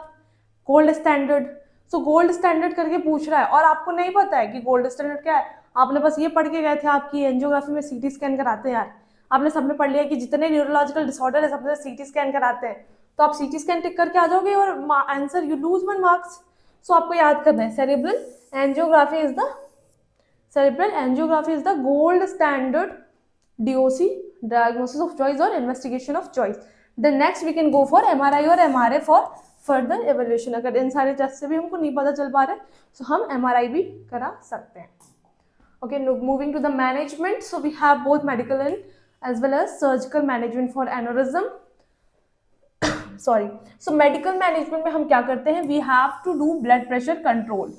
gold standard. So gold standard करके पूछ रहा है और आपको नहीं पता है कि गोल्ड स्टैंडर्ड क्या है, आपने बस ये पढ़ के गए थे आपकी एंजियोग्राफी में सीटी स्कैन कराते हैं यार, आपने सब में पढ़ लिया कि जितने न्यूरोलॉजिकल डिसऑर्डर है सबसे सीटी स्कैन कराते हैं, तो आप सीटी स्कैन टिक करके आ जाओगे और आंसर यू लूज 1 मार्क्स। सो आपको याद करना है cerebral angiography is the, cerebral angiography is the gold standard DOC, diagnosis of choice or investigation of choice. Then next we can go for MRI और MRA for further evaluation। अगर इन सारे test से भी हमको नहीं पता चल पा रहा है तो हम MRI भी करा सकते हैं। Okay, moving to the management, so we have both medical and as well as surgical management for aneurysm। Sorry, so medical management में हम क्या करते हैं, we have to do blood pressure control।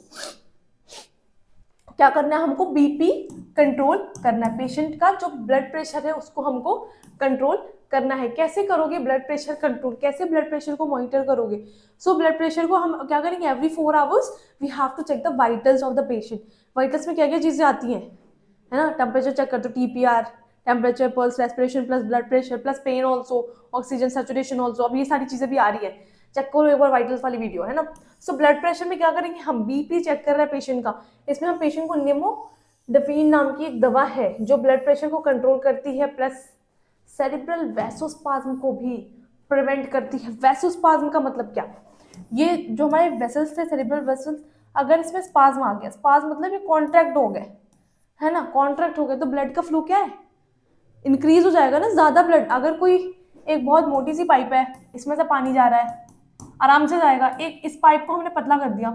क्या करना है हमको, बीपी कंट्रोल करना है, पेशेंट का जो ब्लड प्रेशर है उसको हमको कंट्रोल करना है। कैसे करोगे ब्लड प्रेशर कंट्रोल, कैसे ब्लड प्रेशर को मॉनिटर करोगे। सो ब्लड प्रेशर को हम क्या करेंगे, every 4 hours we have to check the vitals of the patient. Vitals में क्या क्या चीजें आती हैं, है ना, टेम्परेचर चेक करते हो, TPR, temperature, pulse, respiration plus blood pressure plus pain also, oxygen saturation also, अब ये सारी चीजें भी आ रही है, चेक करो एक बार वाइटल्स वाली वीडियो, है ना। सो ब्लड प्रेशर में क्या करेंगे हम, बीपी चेक कर रहे हैं पेशेंट का, इसमें हम पेशेंट को निमोडेपिन नाम की एक दवा है जो ब्लड प्रेशर को कंट्रोल करती है प्लस सेरिब्रल वैसोस्पाज्म को भी प्रिवेंट करती है। वैसोस्पाज्म का मतलब क्या, ये जो हमारे वेसल्स थे सेरिब्रल वेसल्स, अगर इसमें स्पाज्म आ गया, स्पाज्म मतलब ये कॉन्ट्रैक्ट हो गए, है ना, कॉन्ट्रैक्ट हो गए तो ब्लड का फ्लो क्या है, इंक्रीज हो जाएगा ना, ज्यादा ब्लड। अगर कोई एक बहुत मोटी सी पाइप है, इसमें से पानी जा रहा है, आराम से जाएगा, एक इस पाइप को हमने पतला कर दिया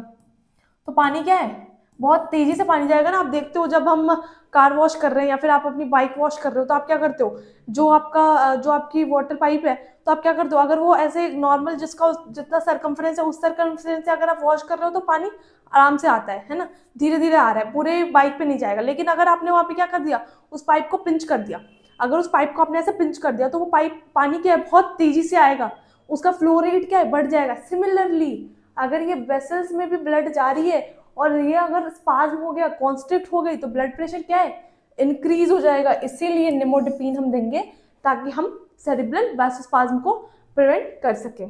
तो पानी क्या है, बहुत तेजी से पानी जाएगा ना। आप देखते हो जब हम कार वॉश कर रहे हैं या फिर आप अपनी बाइक वॉश कर रहे हो तो आप क्या करते हो, जो आपकी वाटर पाइप है तो आप क्या करते हो, अगर वो ऐसे नॉर्मल जिसका जितना सरकमफ्रेंस है उस सरकमफ्रेंस से अगर आप वॉश कर रहे हो तो पानी आराम से आता है ना, धीरे धीरे आ रहा है, पूरे बाइक पे नहीं जाएगा। लेकिन अगर आपने वहाँ पे क्या कर दिया, उस पाइप को पिंच कर दिया, अगर उस पाइप को आपने ऐसे पिंच कर दिया तो वो पाइप पानी क्या है, बहुत तेजी से आएगा, उसका फ्लो रेट क्या है, बढ़ जाएगा। सिमिलरली अगर ये वेसल्स में भी ब्लड जा रही है और ये अगर स्पाज्म हो गया, कॉन्स्ट्रिक्ट हो गई, तो ब्लड प्रेशर क्या है, इंक्रीज हो जाएगा। इसीलिए निमोडेपिन हम देंगे ताकि हम सेरिब्रल वैसोस्पाज्म को प्रिवेंट कर सकें।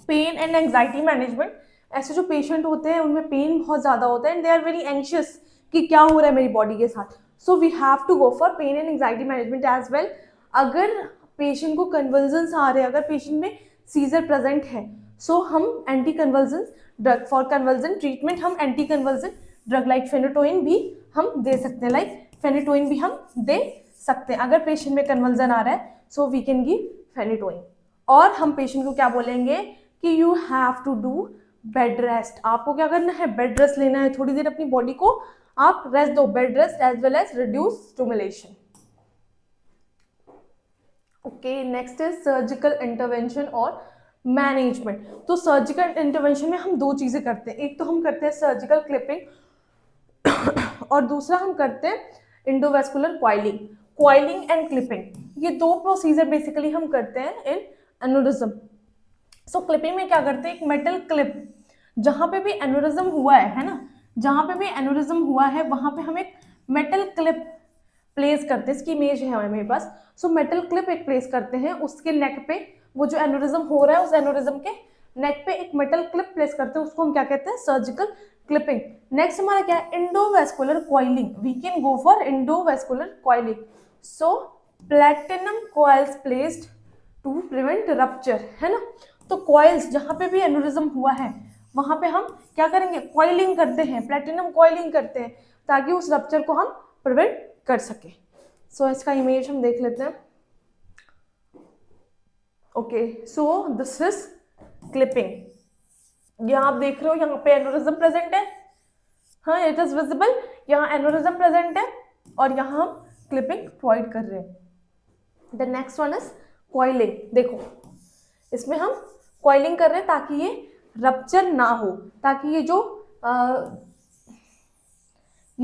पेन एंड एंग्जाइटी मैनेजमेंट, ऐसे जो पेशेंट होते हैं उनमें पेन बहुत ज़्यादा होता है and they are very anxious कि क्या हो रहा है मेरी बॉडी के साथ, so we have to go for pain and anxiety management as well. अगर पेशेंट को कन्वर्जन्स आ रहे हैं, अगर पेशेंट में सीजर प्रेजेंट है, सो हम anti conversion drug for conversion treatment हम anti conversion drug like phenytoin भी हम दे सकते हैं, लाइक फेनेटोइन भी हम दे सकते हैं। अगर पेशेंट में कन्वर्जन आ रहा है so we can give phenytoin. और हम पेशेंट को क्या बोलेंगे कि you have to do bed rest, आपको क्या करना है, बेड रेस्ट लेना है, थोड़ी देर अपनी बॉडी को आप रेस्ट दो, bed rest as well as reduce stimulation. Okay, next is surgical intervention और मैनेजमेंट। तो सर्जिकल इंटरवेंशन में हम दो चीजें करते हैं, एक तो हम करते हैं सर्जिकल क्लिपिंग और दूसरा हम करते हैं इंडोवेस्कुलर क्वाइलिंग। क्वाइलिंग एंड क्लिपिंग, ये दो प्रोसीजर बेसिकली हम करते हैं इन एन्युरिज्म। सो क्लिपिंग में क्या करते हैं, एक मेटल क्लिप, जहां पे भी एन्युरिज्म हुआ है ना, जहां पे भी एन्युरिज्म हुआ है वहां पे हम एक मेटल क्लिप प्लेस करते हैं। इसकी इमेज है मेरे पास। सो मेटल क्लिप एक प्लेस करते हैं उसके नेक पे, वो जो एन्युरिज्म हो रहा है उस एन्युरिज्म के नेक पे एक मेटल क्लिप प्लेस करते हैं, उसको हम क्या कहते हैं, सर्जिकल क्लिपिंग। नेक्स्ट हमारा क्या है, endovascular coiling. We can go for endovascular coiling. So platinum coils placed to prevent rupture, है ना। तो कॉइल्स जहां पे भी एन्युरिज्म हुआ है वहां पे हम क्या करेंगे, कॉइलिंग करते हैं, प्लैटिनम कॉइलिंग करते हैं, ताकि उस रप्चर को हम प्रिवेंट कर सके। सो इसका इमेज हम देख लेते हैं। Okay, so this is clipping. यहाँ आप देख रहे हो, यहाँ पे एन्युरिज्म प्रेजेंट है, हाँ इट इज विजिबल, यहाँ एन्युरिज्म प्रेजेंट है और यहाँ हम क्लिपिंग प्रोवाइड कर रहे हैं। The next one is coiling. देखो इसमें हम कॉइलिंग कर रहे हैं ताकि ये रप्चर ना हो, ताकि ये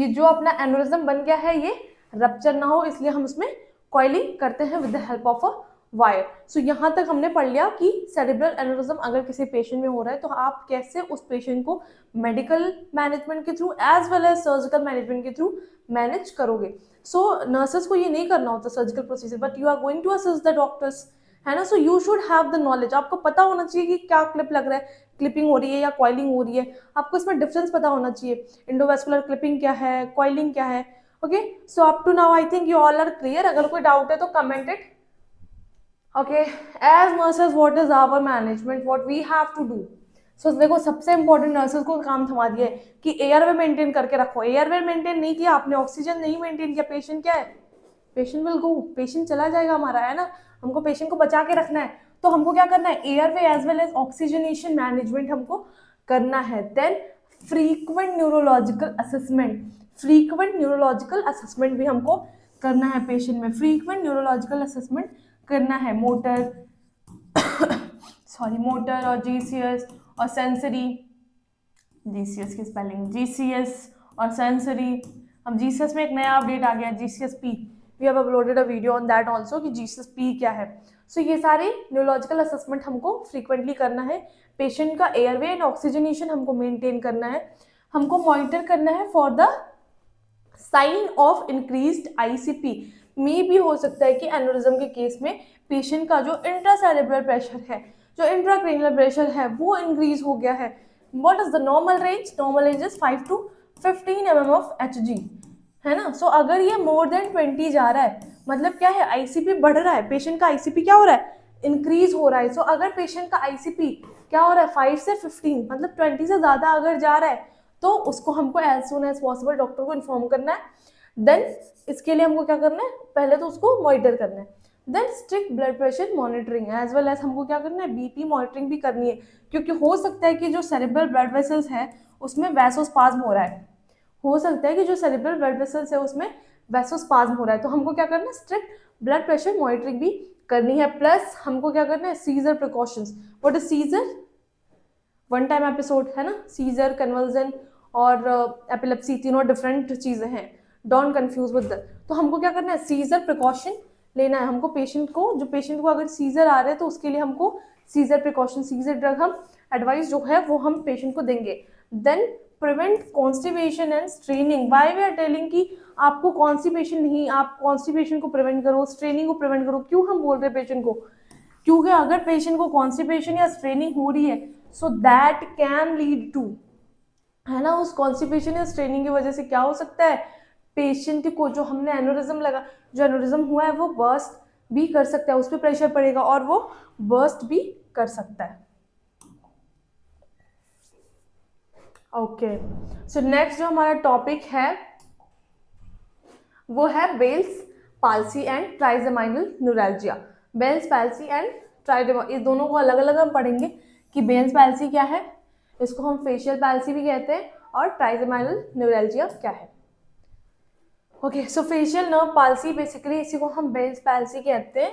जो अपना एन्युरिज्म बन गया है ये रप्चर ना हो, इसलिए हम उसमें कॉइलिंग करते हैं with the help of a wire. So यहाँ तक हमने पढ़ लिया कि सेरेब्रल एन्युरिज्म अगर किसी पेशेंट में हो रहा है तो आप कैसे उस पेशेंट को मेडिकल मैनेजमेंट के through as well as surgical management के थ्रू मैनेज करोगे। सो नर्सेस को ये नहीं करना होता surgical procedure, but you are going to assist the doctors, है ना। So you should have the knowledge, आपको पता होना चाहिए कि क्या क्लिप लग रहा है, क्लिपिंग हो रही है या कॉइलिंग हो रही है, आपको इसमें डिफरेंस पता होना चाहिए, इंडोवेस्कुलर क्लिपिंग क्या है, कॉइलिंग क्या है। Okay, so up to now I think you all are clear. अगर कोई डाउट है तो comment it. Okay, as nurses what is our management, what we have to do. So देखो सबसे इंपॉर्टेंट नर्सेस को काम थमा दिया है कि एयरवे मेंटेन करके रखो। एयरवे मेंटेन नहीं किया आपने, ऑक्सीजन नहीं मेंटेन किया, पेशेंट क्या है, पेशेंट विल गो, पेशेंट चला जाएगा हमारा, है ना। हमको पेशेंट को बचा के रखना है, तो हमको क्या करना है, airway as well as oxygenation management हमको करना है। Then frequent neurological assessment, frequent neurological assessment भी हमको करना है पेशेंट में, फ्रीक्वेंट न्यूरोलॉजिकल असेसमेंट करना है। मोटर सॉरी मोटर और जीसीएस और सेंसरी, जीसीएस की स्पेलिंग जीसीएस और सेंसरी। अब जीसीएस में एक नया अपडेट आ गया GCSP, we have uploaded a video on that also कि जीसीएसपी क्या है। सो ये सारे न्यूरोलॉजिकल असेसमेंट हमको फ्रीक्वेंटली करना है। पेशेंट का एयरवे एंड ऑक्सीजनेशन हमको मेंटेन करना है, हमको मॉनिटर करना है for the sign of increased ICP. में भी हो सकता है कि एन्युरिज्म के केस में पेशेंट का जो इंट्रासेरेब्रल प्रेशर है, जो इंट्राक्रेनियल प्रेशर है वो इंक्रीज हो गया है। What is the normal range, normal range is 5 to 15 mm of Hg, है ना। सो अगर ये मोर देन 20 जा रहा है मतलब क्या है, आईसीपी बढ़ रहा है, पेशेंट का आईसीपी क्या हो रहा है, इंक्रीज हो रहा है। सो अगर पेशेंट का आईसीपी क्या हो रहा है 5 से 15 मतलब 20 से ज्यादा अगर जा रहा है तो उसको हमको as soon as possible doctor को इन्फॉर्म करना है। देन इसके लिए हमको क्या करना है, पहले तो उसको मॉनिटर करना है। Then strict blood pressure monitoring as well as हमको क्या करना है, बीपी मॉनिटरिंग भी करनी है, क्योंकि हो सकता है कि जो सेरेब्रल ब्लड वेसल्स है उसमें वैसोस्पाज्म हो रहा है, हो सकता है कि जो सेरेब्रल ब्लड वेसल्स है उसमें वैसोस्पाज्म हो रहा है, तो हमको क्या करना है, स्ट्रिक्ट ब्लड प्रेशर मॉनिटरिंग भी करनी है। प्लस हमको क्या करना है, seizure precautions. What is seizure, one time episode, है ना। सीजर, कन्वर्जन और एपिलेप्सी तीनों डिफरेंट चीजें हैं, डोंट कंफ्यूज विद दैट। तो हमको क्या करना है, सीजर प्रिकॉशन लेना है हमको। पेशेंट को, जो पेशेंट को अगर सीजर आ रहे हैं तो उसके लिए हमको सीजर प्रिकॉशन, सीजर ड्रग हम एडवाइस जो है वो हम पेशेंट को देंगे। Then prevent constipation and straining. Why we are telling कि आपको कॉन्स्टिपेशन नहीं, आप कॉन्स्टिपेशन को प्रिवेंट करो, स्ट्रेनिंग को प्रिवेंट करो। क्यों हम बोल रहे हैं पेशेंट को, क्योंकि अगर पेशेंट को कॉन्स्टिपेशन या स्ट्रेनिंग हो रही है so that can lead to, है ना, उस कॉन्स्टिपेशन या स्ट्रेनिंग की वजह से क्या हो सकता है, पेशेंट को जो हमने एन्युरिज्म लगा, जो एन्युरिज्म हुआ है वो बर्स्ट भी कर सकता है, उस पर प्रेशर पड़ेगा और वो बर्स्ट भी कर सकता है। ओके, सो नेक्स्ट जो हमारा टॉपिक है वो है bells palsy and trigeminal neuralgia. Bells palsy and trigeminal, इस दोनों को अलग अलग हम पढ़ेंगे कि बेल्स पाल्सी क्या है, इसको हम फेशियल पाल्सी भी कहते हैं, और ट्राइजेमाइनल न्यूरैल्जिया क्या है। ओके, सो फेशियल नर्व पाल्सी बेसिकली इसी को हम बेल्स पाल्सी कहते हैं।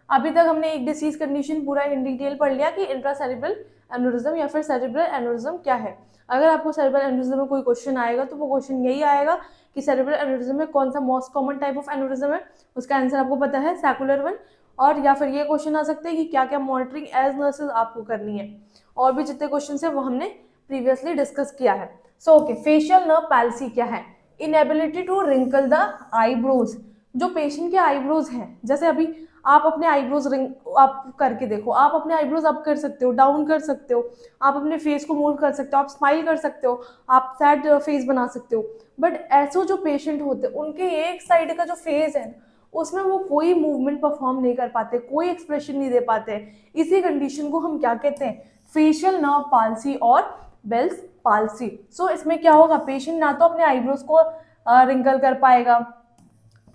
अभी तक हमने एक डिसीज कंडीशन पूरा इन डिटेल पढ़ लिया कि इंट्रासेरेब्रल एन्युरिज्म या फिर सेरेब्रल एन्युरिज्म क्या है। अगर आपको सेरेब्रल एन्युरिज्म में कोई क्वेश्चन आएगा तो वो क्वेश्चन यही आएगा कि सेरेब्रल एन्युरिज्म में कौन सा most common type of aneurysm है, उसका आंसर आपको पता है सैकुलर वन। और या फिर ये क्वेश्चन आ सकते हैं कि क्या क्या मॉनिटरिंग एज नर्सेज आपको करनी है। और भी जितने क्वेश्चन है वो हमने प्रीवियसली डिस्कस किया है। So okay, facial nerve palsy क्या है? Inability to wrinkle the eyebrows. जो पेशेंट के आईब्रोज हैं, जैसे अभी आप अपने आईब्रोज रिंग आप करके देखो, आप अपने आईब्रोज अप कर सकते हो, डाउन कर सकते हो, आप अपने फेस को मूव कर सकते हो, आप स्माइल कर सकते हो, आप सैड फेस बना सकते हो। बट ऐसे जो पेशेंट होते हैं उनके एक साइड का जो फेस है उसमें वो कोई मूवमेंट परफॉर्म नहीं कर पाते, कोई एक्सप्रेशन नहीं दे पाते। इसी कंडीशन को हम क्या कहते हैं? फेशियल नर्व पाल्सी और बेल्स पाल्सी। सो इसमें क्या होगा, पेशेंट ना तो अपने आईब्रोज को रिंकल कर पाएगा,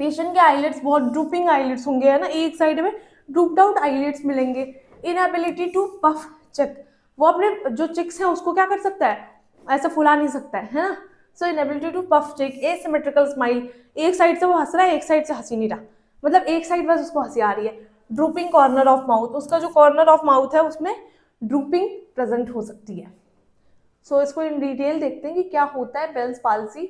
पेशेंट के आईलिड्स बहुत ड्रूपिंग आईलिड्स होंगे, है ना, एक साइड में ड्रूप्ड आउट आईलिड्स मिलेंगे। इनएबिलिटी टू पफ चेक, वो अपने जो चिक्स है उसको क्या कर सकता है, ऐसा फुला नहीं सकता है ना। So inability to puff cheek, asymmetrical smile, एक साइड से वो हंस रहा है, एक साइड से हंसी नहीं रहा, मतलब एक साइड बस उसको हंसी आ रही है। ड्रूपिंग कॉर्नर ऑफ माउथ, उसका जो कॉर्नर ऑफ माउथ है उसमें ड्रूपिंग प्रेजेंट हो सकती है। सो इसको इन डिटेल देखते हैं कि क्या होता है बेल्स पाल्सी।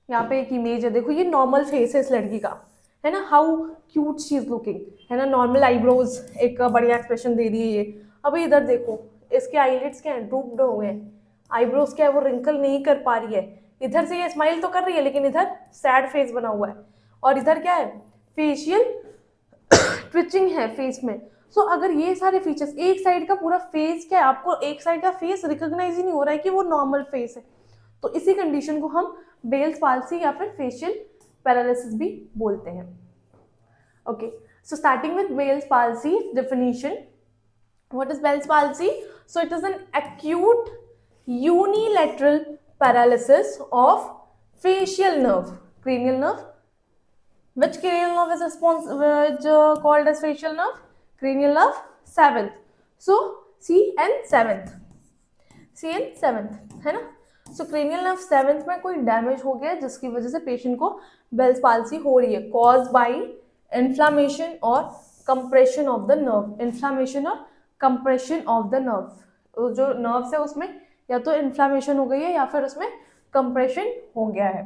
यहाँ पे एक इमेज है, देखो ये नॉर्मल फेस है इस लड़की का, है ना, how cute she is looking, है ना, नॉर्मल आईब्रोज, एक बढ़िया एक्सप्रेशन दे दी है ये। अभी इधर देखो, इसके आईलिड्स क्या है, ड्रूप्ड हुए हैं, आईब्रोज क्या है वो रिंकल नहीं कर पा रही है। इधर से ये स्माइल तो कर रही है लेकिन इधर सैड फेस बना हुआ है, और इधर क्या है, फेशियल ट्विचिंग है फेस में। सो अगर ये सारे फीचर्स, एक साइड का पूरा फेस क्या है, आपको एक साइड का फेस रिकॉग्नाइज ही नहीं हो रहा है कि वो नॉर्मल फेस है, तो इसी कंडीशन को हम बेल्स पाल्सी या फिर फेशियल पैरालिसिस भी बोलते हैं। Okay, so starting with Bell's palsy definition. What is Bell's palsy? So it is an acute unilateral paralysis of facial nerve, cranial nerve. Which cranial nerve is called as facial nerve? Cranial nerve 7th. So CN7th, है ना। सो cranial nerve 7th में कोई damage हो गया जिसकी वजह से patient को बेल्स पाल्सी हो रही है, कॉज बाय इन्फ्लामेशन और compression of the nerve, inflammation और कंप्रेशन ऑफ द नर्व। जो नर्व्स है उसमें या तो इन्फ्लामेशन हो गई है या फिर उसमें कंप्रेशन हो गया है।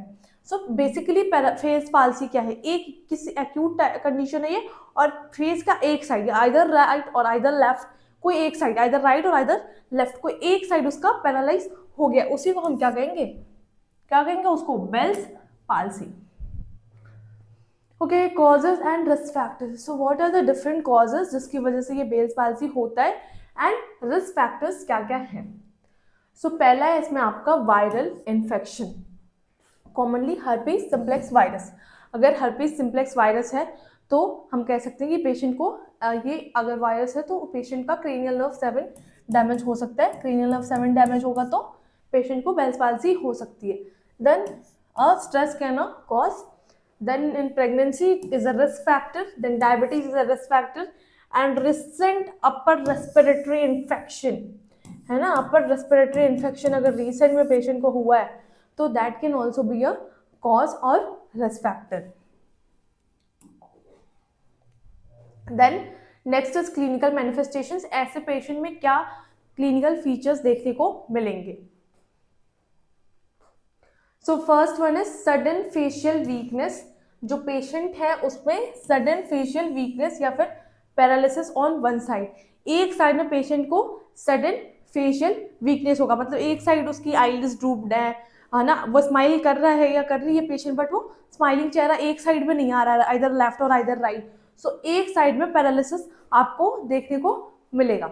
सो बेसिकली फेस पाल्सी क्या है, एक किसी एक्यूट कंडीशन है ये, और फेस का एक साइड, आइदर राइट और आइदर लेफ्ट, कोई एक साइड, आइदर राइट और आइदर लेफ्ट, कोई एक साइड उसका पैरालाइज हो गया, उसी को हम क्या कहेंगे, उसको Bell's palsy. Okay, causes and risk factors. So what are the different causes जिसकी वजह से ये बेल्स पाल्सी होता है, एंड रिस्क फैक्टर्स क्या क्या हैं। सो पहला है इसमें आपका viral infection, commonly herpes simplex virus. अगर हर्पीज सिम्प्लेक्स वायरस है तो हम कह सकते हैं कि पेशेंट को ये अगर वायरस है तो पेशेंट का क्रेनियल नर्व 7 डैमेज हो सकता है, क्रेनियल नर्व 7 डैमेज होगा तो पेशेंट को बेल्स पाल्सी हो सकती है। Then stress can cause, then in pregnancy is a risk factor, then diabetes is a risk factor, and recent upper respiratory infection, है ना, अपर रेस्पिरेटरी इन्फेक्शन अगर recent में पेशेंट को हुआ है तो that can also be a cause और risk factor. Then next is clinical manifestations, ऐसे पेशेंट में क्या क्लिनिकल फीचर्स देखने को मिलेंगे। So first one is sudden facial weakness, जो पेशेंट है उसमें सडन फेशियल वीकनेस या फिर पैरालिसिस ऑन वन साइड, एक साइड में पेशेंट को सडन फेशियल वीकनेस होगा, मतलब एक साइड उसकी आईलिड्स ड्रूप्ड है ना, वो स्माइल कर रहा है या कर रही है पेशेंट, बट वो स्माइलिंग चेहरा एक साइड में नहीं आ रहा है, आइदर लेफ्ट और आइदर राइट। सो एक साइड में पैरालिसिस आपको देखने को मिलेगा।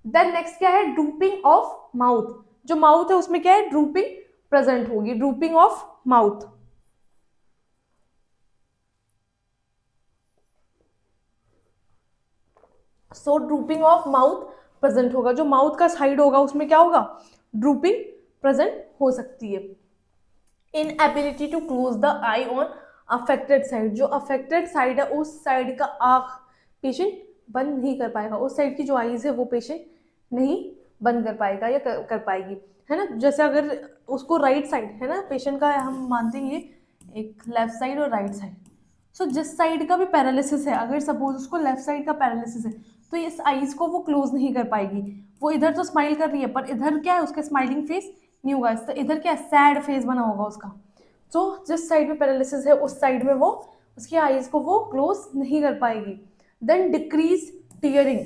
देन नेक्स्ट क्या है, ड्रूपिंग ऑफ माउथ, जो माउथ है उसमें क्या है, ड्रूपिंग प्रेजेंट होगी, drooping of mouth. So drooping of mouth present होगा, जो माउथ का साइड होगा उसमें क्या होगा, ड्रूपिंग प्रेजेंट हो सकती है। Inability to close the eye on affected side, जो अफेक्टेड साइड है उस साइड का आंख पेशेंट बंद नहीं कर पाएगा, उस साइड की जो आईज है वो पेशेंट नहीं बंद कर पाएगा या कर पाएगी, है ना। जैसे अगर उसको राइट साइड है ना पेशेंट का, हम मानते हैं ये एक लेफ्ट साइड और राइट साइड, सो जिस साइड का भी पैरालिसिस है, अगर सपोज उसको लेफ्ट साइड का पैरालिसिस है, तो इस आईज को वो क्लोज नहीं कर पाएगी। वो इधर तो स्माइल कर रही है पर इधर क्या है, उसका स्माइलिंग फेस नहीं होगा, तो इधर क्या है, सैड फेस बना होगा उसका। तो जिस साइड में पैरालिसिस है उस साइड में वो उसकी आईज को वो क्लोज नहीं कर पाएगी। देन डिक्रीज टीयरिंग,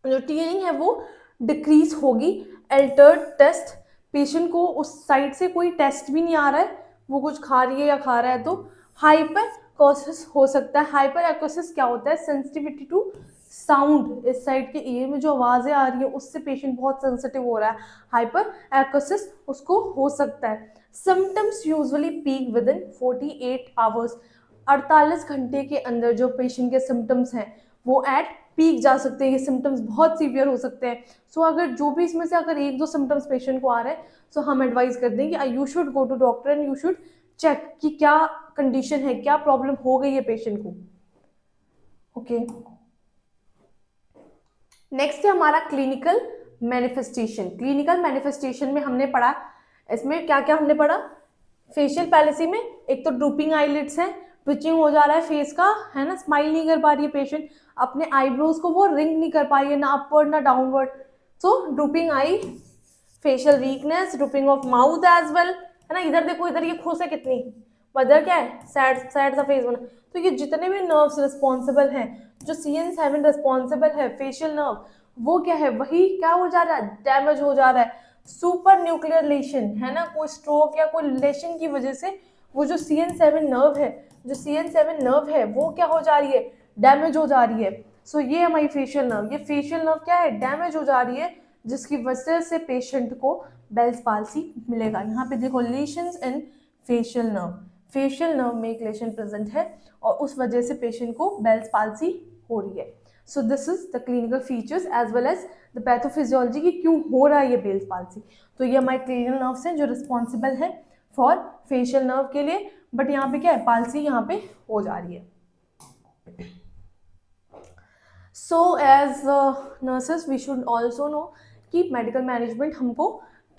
जो टीयरिंग है वो डिक्रीज होगी। अल्टर्ड टेस्ट, पेशेंट को उस साइड से कोई टेस्ट भी नहीं आ रहा है, वो कुछ खा रही है या खा रहा है, तो हाइपर एक्कोसिस हो सकता है। हाइपर एक्कोसिस क्या होता है, सेंसिटिविटी टू साउंड, इस साइड के ईयर में जो आवाज़ें आ रही है उससे पेशेंट बहुत सेंसिटिव हो रहा है, हाइपर एक्कोसिस उसको हो सकता है। Symptoms usually peak with in 48 hours, 48 घंटे के अंदर जो पेशेंट के सिम्टम्स हैं वो एट पीक जा सकते हैं, ये सिम्टम्स बहुत सीवियर हो सकते हैं। सो अगर जो भी इसमें से अगर एक दो सिम्टम्स पेशेंट को आ रहे हैं, सो हम एडवाइस कर देंगे you should go to doctor and you should check कि क्या कंडीशन है, क्या प्रॉब्लम हो गई है पेशेंट को। ओके, नेक्स्ट है हमारा क्लिनिकल मैनिफेस्टेशन। क्लिनिकल मैनिफेस्टेशन में हमने पढ़ा, इसमें क्या क्या हमने पढ़ा, फेशियल पैलेसी में एक तो ड्रूपिंग आईलिड्स है, ट्विचिंग हो जा रहा है फेस का, है ना, स्माइल नहीं कर पा रही है पेशेंट, अपने आईब्रोज को वो रिंग नहीं कर पा रही है, ना अपवर्ड ना downward, so drooping eye, facial weakness, drooping of mouth as well, है ना, इधर देखो इधर ये खुश है कितनी, इधर क्या है, सैड सैड सा फेस बना। तो ये जितने भी नर्व्स रिस्पॉन्सिबल हैं, जो CN7 रिस्पॉन्सिबल है फेशियल नर्व, वो क्या है, वही क्या हो जा रहा है, डैमेज हो जा रहा है। सुपर न्यूक्लियर लेशन, है ना, कोई स्ट्रोक या कोई लेशन की वजह से वो जो CN7 नर्व है, जो CN7 नर्व है वो क्या हो जा रही है, डैमेज हो जा रही है। सो ये हमारी फेशियल नर्व, ये फेशियल नर्व क्या है, डैमेज हो जा रही है, जिसकी वजह से पेशेंट को बेल्स पाल्सी मिलेगा। यहाँ पे देखो लेशंस इन फेशियल नर्व, फेशियल नर्व में एक लेशन प्रेजेंट है और उस वजह से पेशेंट को बेल्स पाल्सी हो रही है। So this is the clinical features as well as the pathophysiology की क्यों हो रहा है ये बेल्स पाल्सी। तो ये हमारे क्लिनिकल नर्व्स हैं जो रिस्पॉन्सिबल है फॉर फेशियल नर्व के लिए, बट यहाँ पे क्या है, पाल्सी यहाँ पे हो जा रही है। So as nurses we should also know कि मेडिकल मैनेजमेंट हमको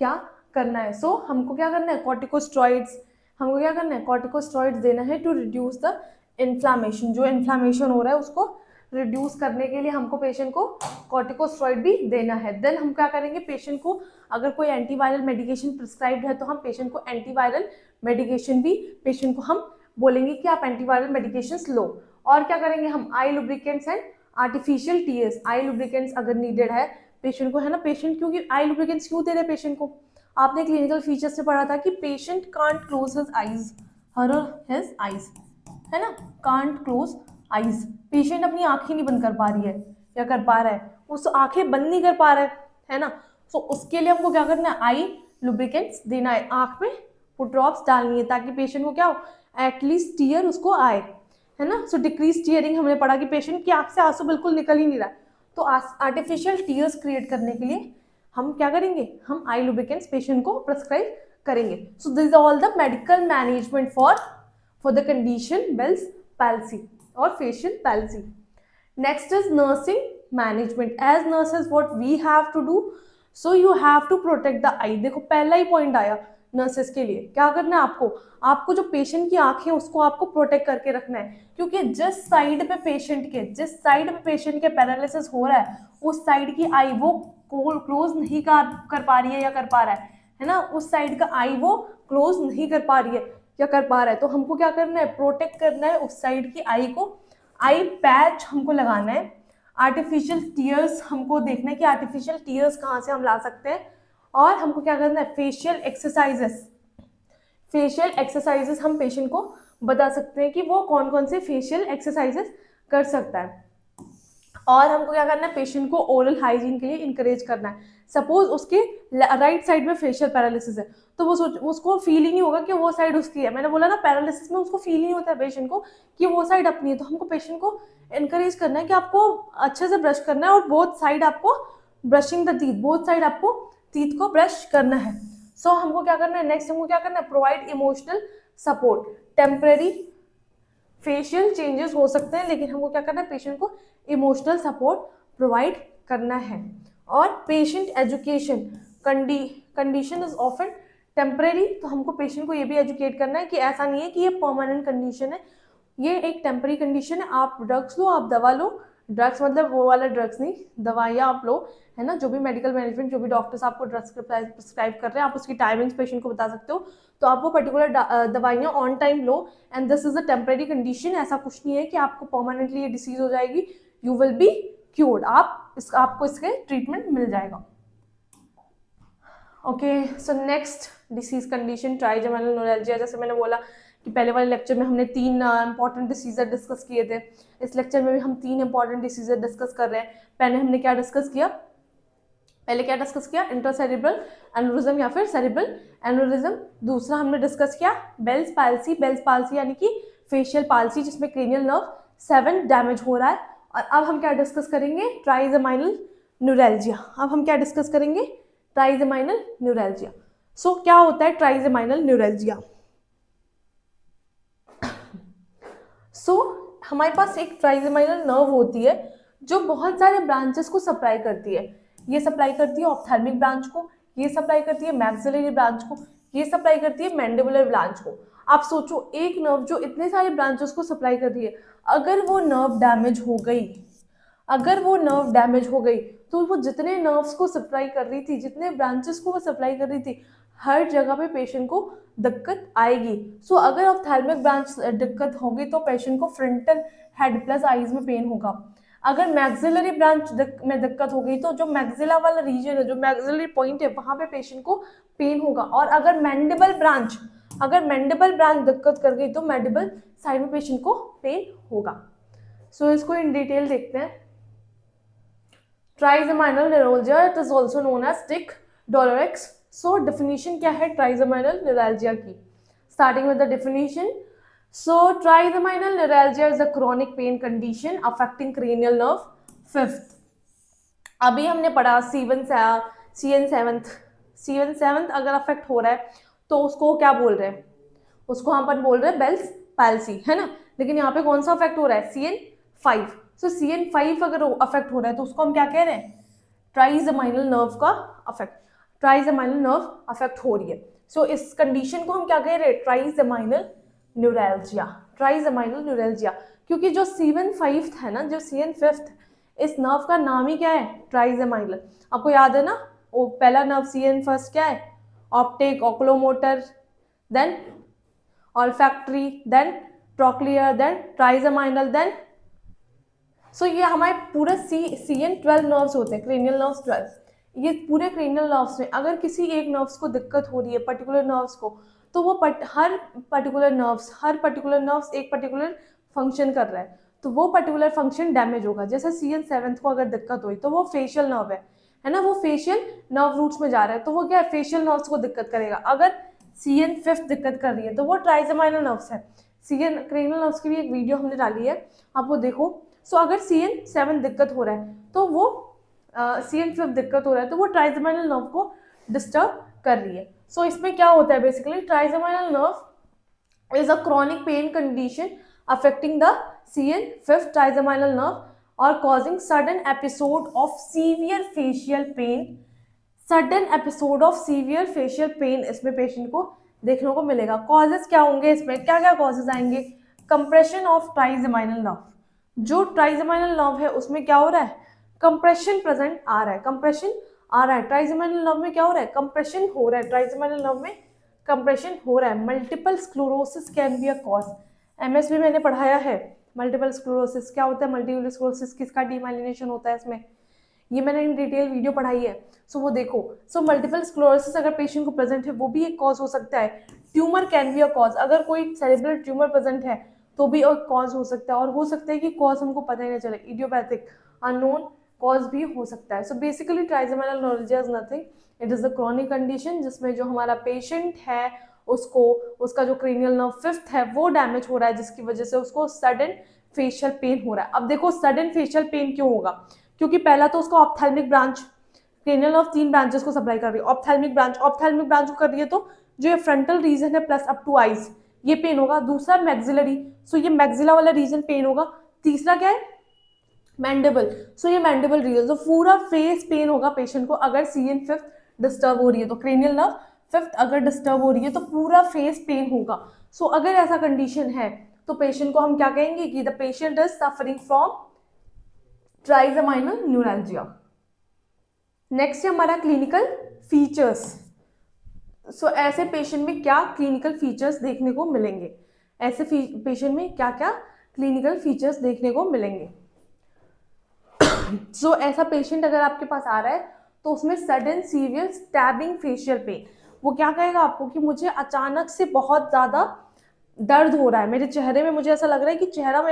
क्या करना है। सो हमको क्या करना है, कॉर्टिकोस्टेरॉइड्स, हमको क्या करना है, कॉर्टिकोस्टेरॉइड्स देना है टू रिड्यूस द इन्फ्लामेशन, जो इन्फ्लामेशन हो रहा है उसको रिड्यूस करने के लिए हमको पेशेंट को कॉर्टिकोस्टेरॉइड भी देना है। देन हम क्या करेंगे, पेशेंट को अगर कोई एंटीवायरल मेडिकेशन प्रिस्क्राइब्ड है तो हम पेशेंट को एंटीवायरल मेडिकेशन भी, पेशेंट को हम बोलेंगे कि आप एंटीवायरल मेडिकेशंस लो। और क्या करेंगे हम, eye lubricants and artificial tears, eye lubricants अगर नीडेड है पेशेंट को, है ना, पेशेंट क्योंकि आई लुब्रिकेंट्स क्यों दे रहे पेशेंट को, आपने क्लिनिकल फीचर्स से पढ़ा था कि patient can't close his eyes, her his eyes, है ना, कांट क्लोज आईज, पेशेंट अपनी आंखें नहीं बंद कर पा रही है या कर पा रहा है, उस आंखें बंद नहीं कर पा रहा है ना, तो उसके लिए हमको क्या करना है, आई लुब्रिकेंट्स देना है, आंख में फुट ड्रॉप्स डालनी है ताकि पेशेंट को क्या हो, एटलीस्ट टीयर उसको आए, है ना। सो डिक्रीज टीयरिंग हमने पढ़ा कि पेशेंट की आंख से आंसू बिल्कुल निकल ही नहीं रहा, तो आर्टिफिशियल टीयर्स क्रिएट करने के लिए हम क्या करेंगे, हम आई लुब्रिकेंट्स पेशेंट को प्रिस्क्राइब करेंगे। So this is all the medical management for the condition Bell's palsy और facial palsy. Next is nursing management. As nurses what we have to do, so you have to protect the eye. देखो पहला ही point आया nurses के लिए, क्या करना है आपको, आपको जो पेशेंट की आंखें उसको आपको प्रोटेक्ट करके रखना है, क्योंकि जिस साइड पे पेशेंट के पैरालिसिस हो रहा है उस साइड की आई वो क्लोज नहीं कर पा रही है या कर पा रहा है ना, उस साइड का आई वो क्लोज नहीं कर पा रही है या कर पा रहा है, तो हमको क्या करना है, प्रोटेक्ट करना है उस साइड की आई को। आई पैच हमको लगाना है, आर्टिफिशियल टीयर्स हमको देखना है कि आर्टिफिशियल टीयर्स कहाँ से हम ला सकते हैं, और हमको क्या करना है, फेशियल एक्सरसाइजेस हम पेशेंट को बता सकते हैं कि वो कौन कौन से फेशियल एक्सरसाइजेस कर सकता है, और हमको क्या करना है, पेशेंट को ओरल हाइजीन के लिए इंकरेज करना है। सपोज उसके राइट साइड में फेशियल पैरालिसिस है तो वो उसको फील ही नहीं होगा कि वो साइड उसकी है, मैंने बोला ना पैरालिसिस में उसको फील ही नहीं होता है पेशेंट को कि वो साइड अपनी है, तो हमको पेशेंट को इनकरेज करना है कि आपको अच्छे से ब्रश करना है और बोथ साइड आपको brushing the teeth, both side आपको टीथ को ब्रश करना है। सो हमको क्या करना है, नेक्स्ट हमको क्या करना है, provide emotional support. Temporary facial changes हो सकते हैं लेकिन हमको क्या करना है, पेशेंट को इमोशनल सपोर्ट प्रोवाइड करना है। और patient education, condition is often temporary, तो हमको पेशेंट को ये भी एजुकेट करना है कि ऐसा नहीं है कि ये परमानेंट कंडीशन है, ये एक टेम्पररी कंडीशन है, आप ड्रग्स लो, आप दवा लो, ड्रग्स मतलब वो वाला ड्रग्स नहीं, दवाइयाँ आप लो, है ना, जो भी मेडिकल मैनेजमेंट, जो भी डॉक्टर्स आपको ड्रग्स प्रिस्क्राइब कर रहे हैं, आप उसकी टाइमिंग्स पेशेंट को बता सकते हो, तो आप वो पर्टिकुलर दवाइयाँ on time low, and this is a temporary condition. ऐसा कुछ नहीं है कि आपको परमानेंटली ये डिसीज हो जाएगी, यू विल बी क्योर्ड, आपको इसके ट्रीटमेंट मिल जाएगा। Okay, so next disease condition trigeminal neuralgia. जैसे मैंने बोला कि पहले वाले लेक्चर में हमने 3 इंपॉर्टेंट डिसीजर डिस्कस किए थे, इस लेक्चर में भी हम 3 इंपॉर्टेंट डिसीजर डिस्कस कर रहे हैं। पहले हमने क्या डिस्कस किया, इंट्रासेरिब्रल एन्युरिज्म या फिर सेरिब्रल एन्युरिज्म। दूसरा हमने डिस्कस किया बेल्स पाल्सी यानी कि फेशियल पाल्सी, जिसमें क्रेनियल नर्व 7 डैमेज हो रहा है। और अब हम क्या डिस्कस करेंगे, ट्राइजेमिनल न्यूरैल्जिया। अब हम क्या डिस्कस करेंगे, ट्राइजेमिनल न्यूरैल्जिया। सो क्या होता है ट्राइजेमिनल न्यूरैल्जिया? सो हमारे पास एक ट्राइजेमिनल नर्व होती है जो बहुत सारे ब्रांचेस को सप्लाई करती है। ये सप्लाई करती है ऑप्थेल्मिक ब्रांच को, ये सप्लाई करती है मैक्सिलरी ब्रांच को, ये सप्लाई करती है मैंडिबुलर ब्रांच को। आप सोचो, एक नर्व जो इतने सारे ब्रांचेस को सप्लाई कर रही है, अगर वो नर्व डैमेज हो गई, तो वो जितने नर्व्स को सप्लाई कर रही थी, जितने ब्रांचेस को वो सप्लाई कर रही थी, हर जगह पे पेशेंट को दिक्कत आएगी। सो अगर ऑप्थेल्मिक ब्रांच दिक्कत होगी तो पेशेंट को फ्रंटल हेड प्लस आईज में पेन होगा। अगर मैक्सिलरी ब्रांच में दिक्कत हो गई तो जो मैक्सिला वाला रीजन है, जो मैक्सिलरी पॉइंट है, वहां पे पेशेंट को पेन होगा। और अगर मैंडिबल ब्रांच दिक्कत कर गई तो मैंडिबल साइड में पेशेंट को पेन होगा। सो इसको इन डिटेल देखते हैं। Trigeminal neuralgia, it is also known as tic douloureux. So definition क्या है ट्राइजेमिनल न्यूरैल्जिया की? Starting with the definition. So trigeminal neuralgia is a chronic pain condition affecting cranial nerve fifth. अभी हमने पढ़ा CN seventh अगर affect हो रहा है तो उसको क्या बोल रहे हैं, उसको हम अपन बोल रहे हैं बेल्स पैल्सी, है ना। लेकिन यहाँ पे कौन सा अफेक्ट हो रहा है, CN5। सो CN5 अगर अफेक्ट हो रहा है तो उसको हम क्या कह रहे हैं, ट्राइजेमिनल नर्व का अफेक्ट, ट्राइजेमिनल नर्व अफेक्ट हो रही है। सो इस कंडीशन को हम क्या कह रहे हैं, ट्राइजेमिनल न्यूरैल्जिया। क्योंकि जो CN5 है ना, जो CN5 इस नर्व का नाम ही क्या है, ट्राइजेमिनल। आपको याद है ना, वो पहला नर्व CN1 क्या है, optic, oculomotor, then olfactory, then trochlear, then trigeminal, then so ये हमारे पूरे CN12 नर्व्स होते हैं, क्रेनियल नर्व्स 12। ये पूरे क्रेनियल नर्व्स में अगर किसी एक नर्व्स को दिक्कत हो रही है, पर्टिकुलर नर्व्स को, तो वो हर पर्टिकुलर नर्व्स एक पर्टिकुलर फंक्शन कर रहा है, तो वो पर्टिकुलर फंक्शन डैमेज होगा। जैसे CN7 को अगर दिक्कत हुई तो वो फेशियल नर्व है ना, वो फेशियल नर्व रूट्स में जा रहा है, तो वो क्या है, फेशियल नर्व्स को दिक्कत करेगा। अगर CN5 दिक्कत कर रही है तो वो ट्राइजेमिनल नर्व्स है। क्रेनियल नर्व्स की भी एक वीडियो हमने डाली है, आप वो देखो। सो अगर CN7 दिक्कत हो रहा है तो वो CN5 दिक्कत हो रहा है तो वो ट्राइजेमिनल नर्व को डिस्टर्ब कर रही है। सो इसमें क्या होता है, basically trigeminal nerve is a chronic pain condition affecting the CN5 trigeminal nerve or causing sudden episode of severe facial pain। इसमें पेशेंट को देखने को मिलेगा। कॉजेज क्या होंगे, इसमें क्या क्या कॉजेज आएंगे, कंप्रेशन ऑफ ट्राइजेमिनल नर्व। जो ट्राइजेमिनल नर्व है उसमें क्या हो रहा है, कंप्रेशन प्रेजेंट आ रहा है, ट्राइजेमिनल नर्व में क्या हो रहा है, कंप्रेशन हो रहा है, ट्राइजेमिनल नर्व में कंप्रेशन हो रहा है। Multiple sclerosis can be a cause. MS भी मैंने पढ़ाया है, मल्टीपल स्क्लेरोसिस क्या होता है, मल्टीपल स्क्लेरोसिस किसका डीमाइलिनेशन होता है, इसमें ये मैंने इन डिटेल वीडियो पढ़ाई है। सो वो देखो। सो मल्टीपल स्क्लेरोसिस अगर पेशेंट को प्रेजेंट है वो भी एक कॉज हो सकता है। Tumour can be a cause, अगर कोई सेरेब्रल ट्यूमर प्रेजेंट है तो भी एक कॉज हो सकता है। और हो सकता है कि कॉज हमको पता ही नहीं चले, इडियोपैथिक अननोन कॉज भी हो सकता है। So basically trigeminal neuralgia is nothing, it is a chronic condition जिसमें जो हमारा पेशेंट है उसका जो क्रेनियल नर्व फिफ्थ है वो डैमेज हो रहा है, जिसकी वजह से उसको सडन फेशियल पेन हो रहा है। अब देखो सडन फेशियल पेन क्यों होगा, क्योंकि पहला तो उसका ophthalmic branch, cranial nerve 3 branches को सप्लाई कर रही है। ऑप्थेल्मिक ब्रांच को कर रही है तो जो ये फ्रंटल रीजन है प्लस अप टू आईज, ये पेन होगा। दूसरा मैक्सिलरी, सो ये मैक्सिला वाला रीजन पेन होगा। तीसरा क्या है, मैंडिबल, सो ये मैंडिबल रीजन, तो पूरा फेस पेन होगा पेशेंट को अगर CN5 डिस्टर्ब हो रही है तो। क्रेनियल नर्व 5th अगर डिस्टर्ब हो रही है तो पूरा फेस पेन होगा। सो अगर ऐसा कंडीशन है तो पेशेंट को हम क्या कहेंगे कि the patient is suffering from trigeminal neuralgia. Next है हमारा क्लिनिकल फीचर्स। सो ऐसे पेशेंट में क्या क्लिनिकल फीचर्स देखने को मिलेंगे, ऐसे पेशेंट में क्या क्या क्लिनिकल फीचर्स देखने को मिलेंगे। सो ऐसा पेशेंट अगर आपके पास आ रहा है तो उसमें sudden severe stabbing facial pen, वो क्या कहेगा आपको कि मुझे अचानक से बहुत ज़्यादा दर्द हो रहा है मेरे चेहरे में, मुझे ऐसा लग रहा है कि चेहरा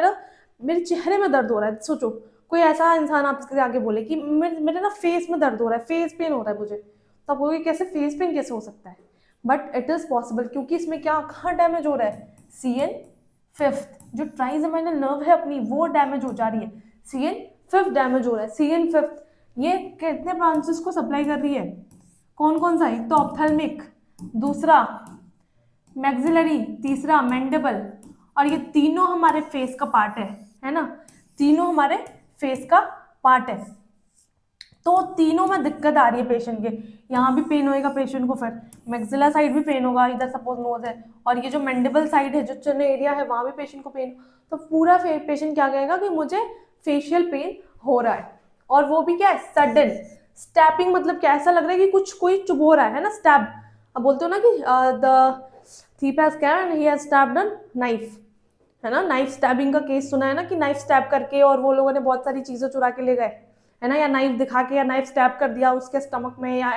मेरे चेहरे में दर्द हो रहा है। सोचो कोई ऐसा इंसान आपके आगे बोले कि मेरे ना फेस में दर्द हो रहा है, फेस पेन हो रहा है मुझे, तो आप बोलोगे कैसे फेस पेन कैसे हो सकता है, बट इट इज़ पॉसिबल क्योंकि इसमें क्या कहाँ डैमेज हो रहा है, CN5 जो ट्राइजेमाइनल नर्व है अपनी वो डैमेज हो जा रही है, CN5 डैमेज हो रहा है। CN5 ये कितने ब्रांचेस को सप्लाई कर रही है, कौन कौन सा, एक तो ऑप्थेल्मिक, दूसरा मैक्सिलरी, तीसरा मैंडिबल, और ये तीनों हमारे फेस का पार्ट है ना, तीनों हमारे फेस का पार्ट है। तो तीनों में दिक्कत आ रही है पेशेंट के, यहाँ भी पेन होएगा पेशेंट को, फिर मैक्सिला साइड भी पेन होगा, इधर सपोज नोज है, और ये जो मैंडिबल साइड है जो चिन एरिया है वहाँ भी पेशेंट को पेन, तो पूरा पेशेंट क्या कहेगा कि मुझे फेशियल पेन हो रहा है, और वो भी क्या है सडन। स्टैपिंग मतलब क्या, ऐसा लग रहा है कि कुछ कोई चुभो रहा है ना, स्टैब, अब बोलते हो ना कि the thief has come and he has stabbed a knife, है ना, नाइफ स्टैबिंग का केस सुना है ना कि नाइफ स्टैब करके और वो लोगों ने बहुत सारी चीजें चुरा के ले गए, है ना, या नाइफ दिखा के या नाइफ स्टैब कर दिया उसके स्टमक में या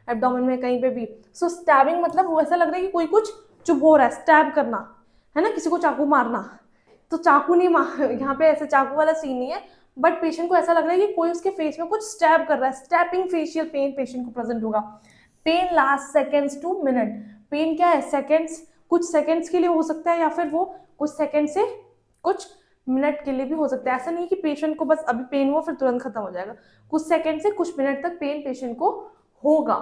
एब्डोमेन में कहीं पे भी। सो स्टैबिंग मतलब वो ऐसा लग रहा है कि कोई कुछ चुभ हो रहा है, स्टैब करना, है ना, किसी को चाकू मारना, तो चाकू नहीं मार, यहाँ पे ऐसे चाकू वाला सीन नहीं है, बट पेशेंट को ऐसा लग रहा है कि कोई उसके फेस में कुछ स्टैब कर रहा है, स्टैपिंग फेशियल पेन पेशेंट को प्रेजेंट होगा। Pain last seconds to minute, pain क्या है सेकेंड्स, कुछ सेकेंड्स के लिए हो सकता है या फिर वो कुछ सेकेंड से कुछ मिनट के लिए भी हो सकता है, ऐसा नहीं कि पेशेंट को बस अभी पेन हुआ फिर तुरंत खत्म हो जाएगा, कुछ सेकेंड से कुछ मिनट तक पेन पेशेंट को होगा।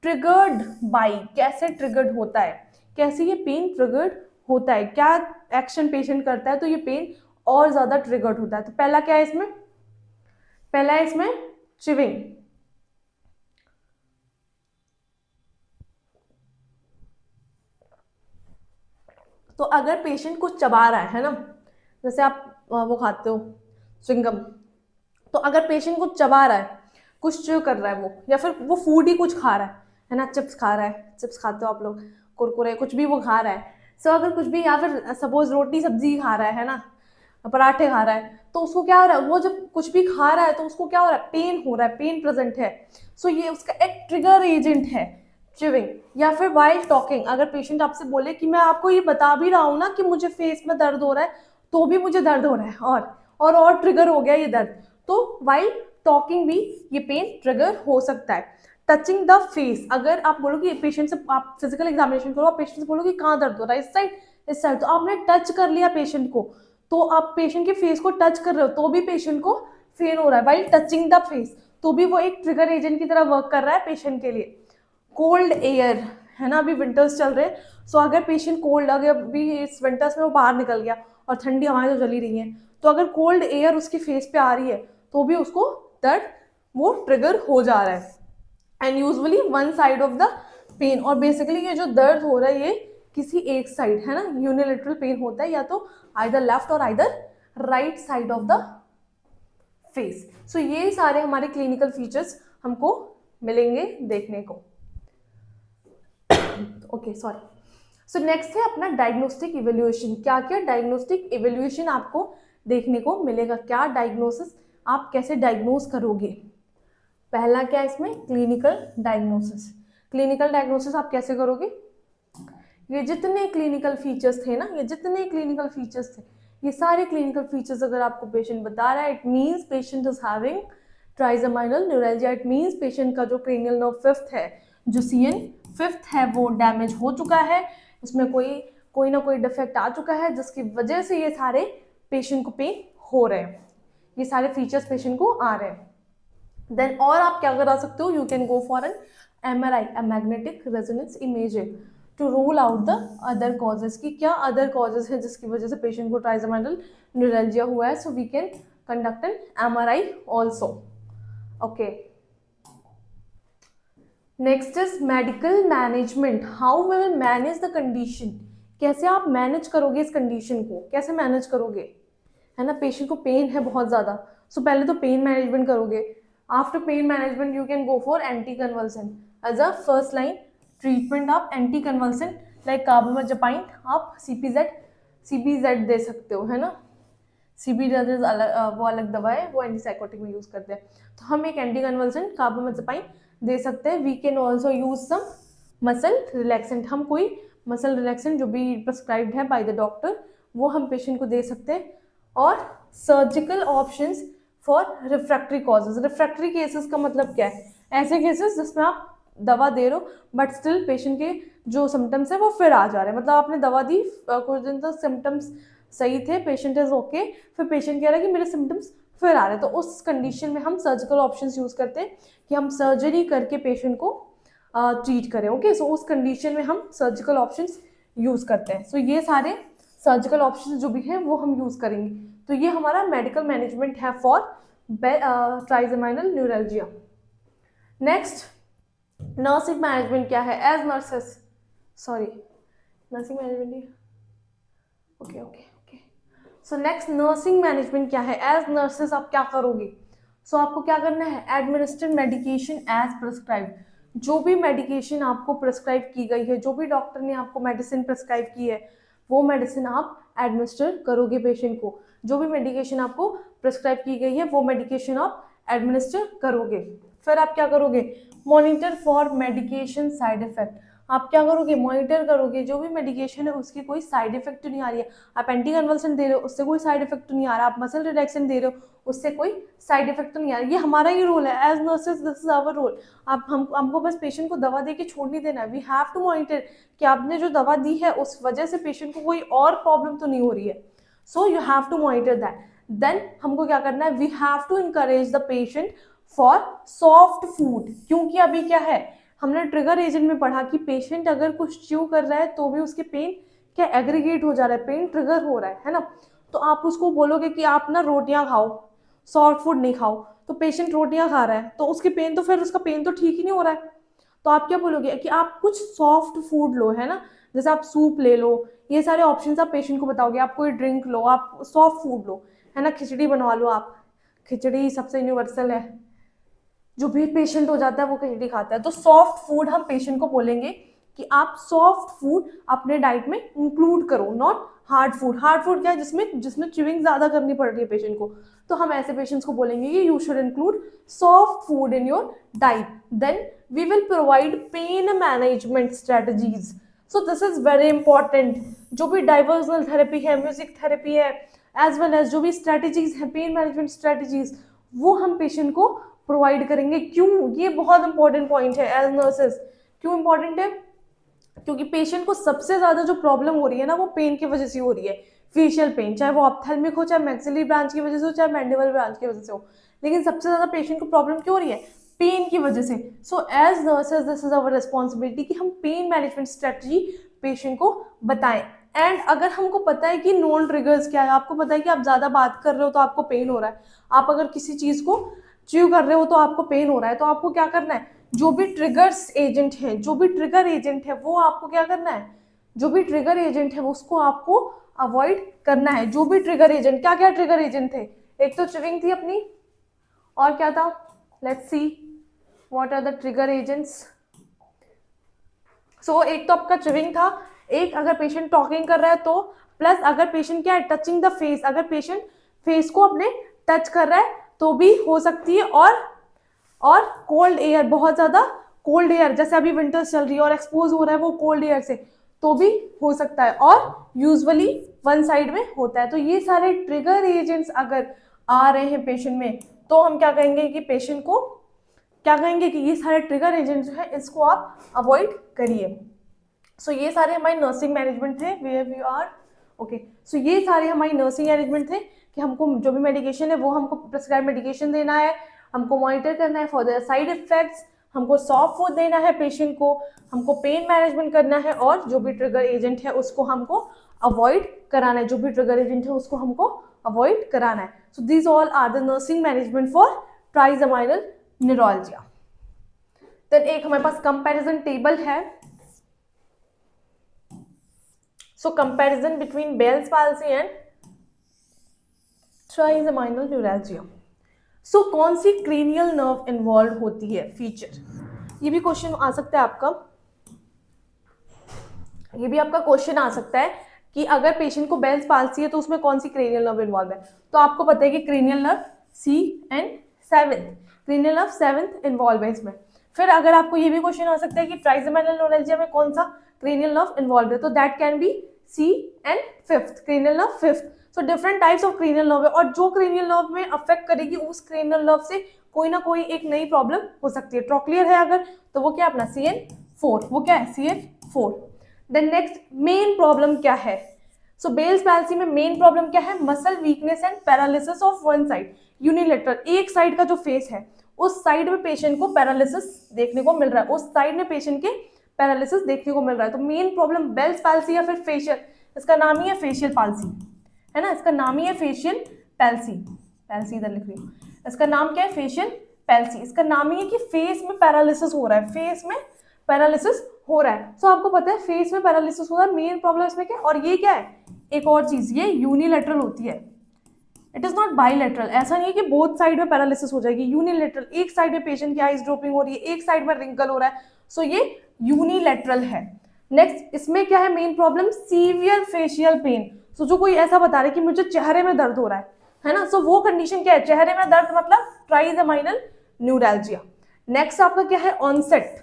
ट्रिगर्ड बाई, कैसे ट्रिगर्ड होता है, कैसे ये पेन ट्रिगर्ड होता है, क्या एक्शन पेशेंट करता है तो ये पेन और ज्यादा ट्रिगर्ड होता है। तो पहला क्या है इसमें, पहला है इसमें चिविंग, तो अगर पेशेंट कुछ चबा रहा है ना, जैसे आप वो खाते हो च्युइंगम, तो अगर पेशेंट कुछ चबा रहा है, कुछ च्यू कर रहा है वो, या फिर वो फूड ही कुछ खा रहा है ना, चिप्स खा रहा है, चिप्स खाते हो आप लोग, कुरकुरे कुछ भी वो खा रहा है, सो अगर कुछ भी, या फिर सपोज रोटी सब्जी खा रहा है ना, पराठे खा रहा है, तो उसको क्या हो रहा है, वो जब कुछ भी खा रहा है तो उसको क्या हो रहा है, पेन हो रहा है, पेन प्रेजेंट है, सो ये उसका एक ट्रिगर एजेंट है च्युइंग। या फिर वाइल टॉकिंग, अगर पेशेंट आपसे बोले कि मैं आपको ये बता भी रहा हूँ ना कि मुझे फेस में दर्द हो रहा है तो भी मुझे दर्द हो रहा है, और ट्रिगर हो गया ये दर्द, तो वाइल टॉकिंग भी ये पेन ट्रिगर हो सकता है। टचिंग द फेस, अगर आप बोलो कि पेशेंट से आप फिजिकल एग्जामिनेशन करो, आप पेशेंट से बोलो कि कहाँ दर्द हो रहा है, इस साइड, तो आपने टच कर लिया पेशेंट को, तो आप पेशेंट के फेस को टच कर रहे हो तो भी पेशेंट को पेन हो रहा है, वाइल टचिंग द फेस, तो भी वो एक ट्रिगर एजेंट की तरह वर्क कर रहा है पेशेंट के लिए। कोल्ड एयर, है ना, अभी विंटर्स चल रहे हैं, सो अगर पेशेंट कोल्ड, अगर अभी इस विंटर्स में वो बाहर निकल गया और ठंडी हवाएं तो चली रही हैं, तो अगर कोल्ड एयर उसके फेस पे आ रही है तो भी उसको दर्द वो ट्रिगर हो जा रहा है, and usually one side of the pain, और बेसिकली ये जो दर्द हो रहा है ये किसी एक साइड, है ना, यूनिलेटरल पेन होता है, या तो आइदर लेफ्ट और either right side of the face. So ये सारे हमारे क्लिनिकल फीचर्स हमको मिलेंगे देखने को। Okay sorry. सो नेक्स्ट है अपना डायग्नोस्टिक इवेल्युएशन, क्या क्या डायग्नोस्टिक इवेल्युएशन आपको देखने को मिलेगा, क्या डायग्नोसिस आप कैसे डायग्नोस करोगे। पहला क्या है इसमें, क्लिनिकल डायग्नोसिस। क्लिनिकल डायग्नोसिस आप कैसे करोगे, ये जितने क्लिनिकल फीचर्स थे ना, ये जितने क्लिनिकल फीचर्स थे, ये सारे क्लिनिकल फीचर्स अगर आपको पेशेंट बता रहा है, it means patient is having trigeminal neuralgia, it means patient का जो क्रेनियल नर्व फिफ्थ है, जो CN5 है, वो डैमेज हो चुका है, उसमें कोई ना कोई डिफेक्ट आ चुका है जिसकी वजह से ये सारे पेशेंट को पेन हो रहे हैं, ये सारे फीचर्स पेशेंट को आ रहे हैं। देन और आप क्या करा सकते हो, you can go for an MRI, a magnetic resonance imaging, to rule out the other causes, कि क्या अदर कॉजेज है जिसकी वजह से पेशेंट को ट्राइजेमाइनल न्यूरैल्जिया हुआ है, so we can conduct an MRI also. Okay, next is medical management, how we will manage the condition, कैसे आप मैनेज करोगे इस कंडीशन को, कैसे मैनेज करोगे, है ना। पेशेंट को पेन है बहुत ज़्यादा, सो पहले तो पेन मैनेजमेंट करोगे। After pain management you can go for anticonvulsant as a first line treatment. आप एंटी कन्वल्सेंट लाइक कार्बामेज़ेपाइन, आप सीपीजेड दे सकते हो, है ना। सीपीजेड अलग, वो अलग दवा है, वो एंटीसाइकोटिक में यूज करते हैं। तो हम एक एंटी कन्वल्सेंट कार्बामेज़ेपाइन दे सकते हैं। We can also use some muscle relaxant, हम कोई मसल रिलैक्सेंट जो भी प्रिस्क्राइब्ड है बाय द डॉक्टर वो हम पेशेंट को दे सकते हैं। और surgical options for refractory causes. Refractory cases का मतलब क्या है, ऐसे केसेस जिसमें आप दवा दे रहे हो बट स्टिल पेशेंट के जो सिम्टम्स है वो फिर आ जा रहे हैं, मतलब आपने दवा दी कुछ दिन तक सिम्टम्स सही थे, पेशेंट इज ओके, फिर पेशेंट कह रहा है कि मेरे सिम्टम्स फिर आ रहे हैं, तो उस कंडीशन में हम सर्जिकल ऑप्शंस यूज करते हैं कि हम सर्जरी करके पेशेंट को ट्रीट करें। ओके, सो उस कंडीशन में हम सर्जिकल ऑप्शंस यूज करते हैं। सो ये सारे सर्जिकल ऑप्शंस जो भी हैं वो हम यूज करेंगे। तो ये हमारा मेडिकल मैनेजमेंट है for trigeminal neuralgia. Next nursing management क्या है as nurses, sorry nursing management, okay okay okay. So next nursing management क्या है एज नर्सेस, आप क्या करोगे। सो आपको क्या करना है, एडमिनिस्टर मेडिकेशन एज प्रिस्क्राइब। जो भी मेडिकेशन आपको प्रिस्क्राइब की गई है, जो भी डॉक्टर ने आपको मेडिसिन प्रिस्क्राइब की है वो मेडिसिन आप एडमिनिस्टर करोगे पेशेंट को। जो भी मेडिकेशन आपको प्रिस्क्राइब की गई है वो मेडिकेशन आप एडमिनिस्टर करोगे। फिर आप क्या करोगे, monitor for medication side effect. आप क्या करोगे, मॉनिटर करोगे जो भी मेडिकेशन है उसकी कोई साइड इफेक्ट तो नहीं आ रही है। आप एंटी कन्वल्सेंट दे रहे हो उससे कोई साइड इफेक्ट तो नहीं आ रहा, आप मसल रिलैक्सेंट दे रहे हो उससे कोई साइड इफेक्ट तो नहीं आ रहा। ये हमारा ही रोल है as nurses, this is our role. आप हमको बस पेशेंट को दवा दे के छोड़ नहीं देना, वी हैव टू मॉनिटर कि आपने जो दवा दी है उस वजह से पेशेंट को कोई और प्रॉब्लम तो नहीं हो रही है। So you have to monitor that. Then हमको क्या करना है, we have to encourage the patient for soft food. क्योंकि अभी क्या है, हमने ट्रिगर एजेंट में पढ़ा कि पेशेंट अगर कुछ च्यू कर रहा है तो भी उसके पेन क्या एग्रीगेट हो जा रहा है, पेन ट्रिगर हो रहा है ना। तो आप उसको बोलोगे कि आप ना रोटियां खाओ, सॉफ्ट फूड नहीं खाओ, तो पेशेंट रोटियां खा रहा है तो उसके पेन तो फिर उसका पेन तो ठीक ही नहीं हो रहा है। तो आप क्या बोलोगे कि आप कुछ सॉफ्ट फूड लो, है ना, जैसे आप सूप ले लो, ये सारे ऑप्शंस आप पेशेंट को बताओगे। आप कोई ड्रिंक लो, आप सॉफ्ट फूड लो, है ना, खिचड़ी बनवा लो आप, खिचड़ी सबसे यूनिवर्सल है, जो भी पेशेंट हो जाता है वो खिचड़ी खाता है। तो सॉफ्ट फूड हम पेशेंट को बोलेंगे कि आप सॉफ्ट फूड अपने डाइट में इंक्लूड करो, not hard food. Hard food क्या है, जिसमें जिसमें च्यूइंग ज्यादा करनी पड़ रही है पेशेंट को, तो हम ऐसे पेशेंट्स को बोलेंगे कि you should include soft food in your diet. Then we will provide pain management strategies. So this is very important. जो भी डाइवर्जनल थेरेपी है, म्यूजिक थेरेपी है, एज वेल एज जो भी स्ट्रेटजीज है, पेन मैनेजमेंट स्ट्रेटजीज, वो हम patient को प्रोवाइड करेंगे। क्यों, ये बहुत इंपॉर्टेंट पॉइंट है एज नर्सेस। क्यों इंपॉर्टेंट है, क्योंकि पेशेंट को सबसे ज्यादा जो प्रॉब्लम हो रही है ना वो पेन की वजह से हो रही है। फेशियल पेन, चाहे वो ऑप्थेल्मिक हो, चाहे मैक्सिलरी ब्रांच की वजह से हो, चाहे मैंडिबल ब्रांच की वजह से हो, लेकिन सबसे ज्यादा पेशेंट को प्रॉब्लम क्यों हो रही है, पेन की वजह से। So as nurses this is our responsibility कि हम पेन मैनेजमेंट स्ट्रेटजी पेशेंट को बताएं। एंड अगर हमको पता है कि नॉन ट्रिगर्स क्या है, आपको पता है कि आप ज्यादा बात कर रहे हो तो आपको पेन हो रहा है, आप अगर किसी चीज को च्यू कर रहे हो तो आपको पेन हो रहा है, तो आपको क्या करना है, जो भी ट्रिगर्स एजेंट है, जो भी ट्रिगर एजेंट है वो आपको क्या करना है, जो भी ट्रिगर एजेंट है उसको आपको अवॉइड करना है। जो भी ट्रिगर एजेंट, क्या क्या ट्रिगर एजेंट थे, एक तो च्यूइंग थी अपनी, और क्या था, let's see what are the trigger agents. So एक तो आपका च्यूइंग था, एक अगर पेशेंट टॉकिंग कर रहा है तो, प्लस अगर पेशेंट क्या है टचिंग द फेस, अगर पेशेंट फेस को अपने टच कर रहा है तो भी हो सकती है। और कोल्ड एयर, बहुत ज्यादा कोल्ड एयर, जैसे अभी विंटर्स चल रही है और एक्सपोज हो रहा है वो कोल्ड एयर से, तो भी हो सकता है, और यूजुअली वन साइड में होता है। तो ये सारे ट्रिगर एजेंट्स अगर आ रहे हैं पेशेंट में तो हम क्या कहेंगे कि पेशेंट को क्या कहेंगे कि ये सारे ट्रिगर एजेंट जो है इसको आप अवॉइड करिए। सो ये सारे हमारे नर्सिंग मैनेजमेंट थे, वेयर वी आर ओके। सो ये सारे हमारी नर्सिंग मैनेजमेंट थे कि हमको जो भी मेडिकेशन है वो हमको प्रिस्क्राइब मेडिकेशन देना है, हमको मॉनिटर करना है फॉर द साइड इफेक्ट्स, हमको सॉफ्ट फूड देना है पेशेंट को, हमको पेन मैनेजमेंट करना है, और जो भी ट्रिगर एजेंट है उसको हमको अवॉइड कराना है, जो भी ट्रिगर एजेंट है उसको हमको अवॉइड कराना है। So these all are the nursing management for trigeminal neuralgia. Then एक हमारे पास कंपैरिजन टेबल है। So comparison between Bell's palsy and trigeminal neuralgia. So कौन सी क्रेनियल नर्व इन्वॉल्व होती है, फीचर, ये भी क्वेश्चन आ सकता है आपका। ये भी आपका क्वेश्चन आ सकता है कि अगर पेशेंट को बेल्स पाल्सी है तो उसमें कौन सी क्रेनियल नर्व इन्वॉल्व है। तो आपको पता है कि cranial nerve see and seventh, cranial nerve seventh involve है इसमें। फिर अगर आपको ये भी क्वेश्चन आ सकता है कि ट्राइजेमाइनल न्यूरैल्जिया में कौन सा क्रेनियल नर्व इन्वॉल्व है, तो that can be see and fifth, cranial nerve fifth. So different types of cranial nerve है, और जो क्रेनियल नर्व में अफेक्ट करेगी उस क्रेनियल नर्व से कोई ना कोई एक नई प्रॉब्लम हो सकती है। ट्रॉक्लियर है अगर, तो वो क्या अपना CN4, वो क्या है CN4। Then next main problem क्या है। सो बेल्स पैल्सी में मेन प्रॉब्लम क्या है, muscle weakness and paralysis of one side, unilateral, एक साइड का जो फेस है उस साइड में पेशेंट को पैरालिसिस देखने को मिल रहा है, उस साइड में पेशेंट के पैरालिसिस देखने को मिल रहा है। तो मेन प्रॉब्लम बेल्स पैल्सी या फिर फेशियल, इसका नाम ही है फेशियल पाल्सी, है ना, इसका नाम ही है फेशियल पैल्सी, पैल्सी इधर लिख रही हूँ, इसका नाम क्या है फेशियल पैल्सी। इसका नाम ही है कि फेस में पैरालिसिस हो रहा है, फेस में पैरालिसिस हो रहा है। सो आपको पता है फेस में पैरालिसिस हो रहा है, मेन प्रॉब्लम इसमें क्या है। और ये क्या है, एक और चीज, ये यूनिलेटरल होती है, इट इज नॉट बाइलेटरल। ऐसा नहीं है कि बोथ साइड में पैरालिसिस हो जाएगी, यूनिलेटरल, एक साइड में पेशेंट की आइज ड्रॉपिंग हो रही है, एक साइड में रिंकल हो रहा है, सो ये यूनिलेटरल है। नेक्स्ट इसमें क्या है main problem, severe facial pain. So जो कोई ऐसा बता रहा है कि मुझे चेहरे में दर्द हो रहा है ना, सो वो कंडीशन क्या है, चेहरे में दर्द मतलब ट्राइजेमाइनल न्यूरैल्जिया। नेक्स्ट आपका क्या है, ऑनसेट।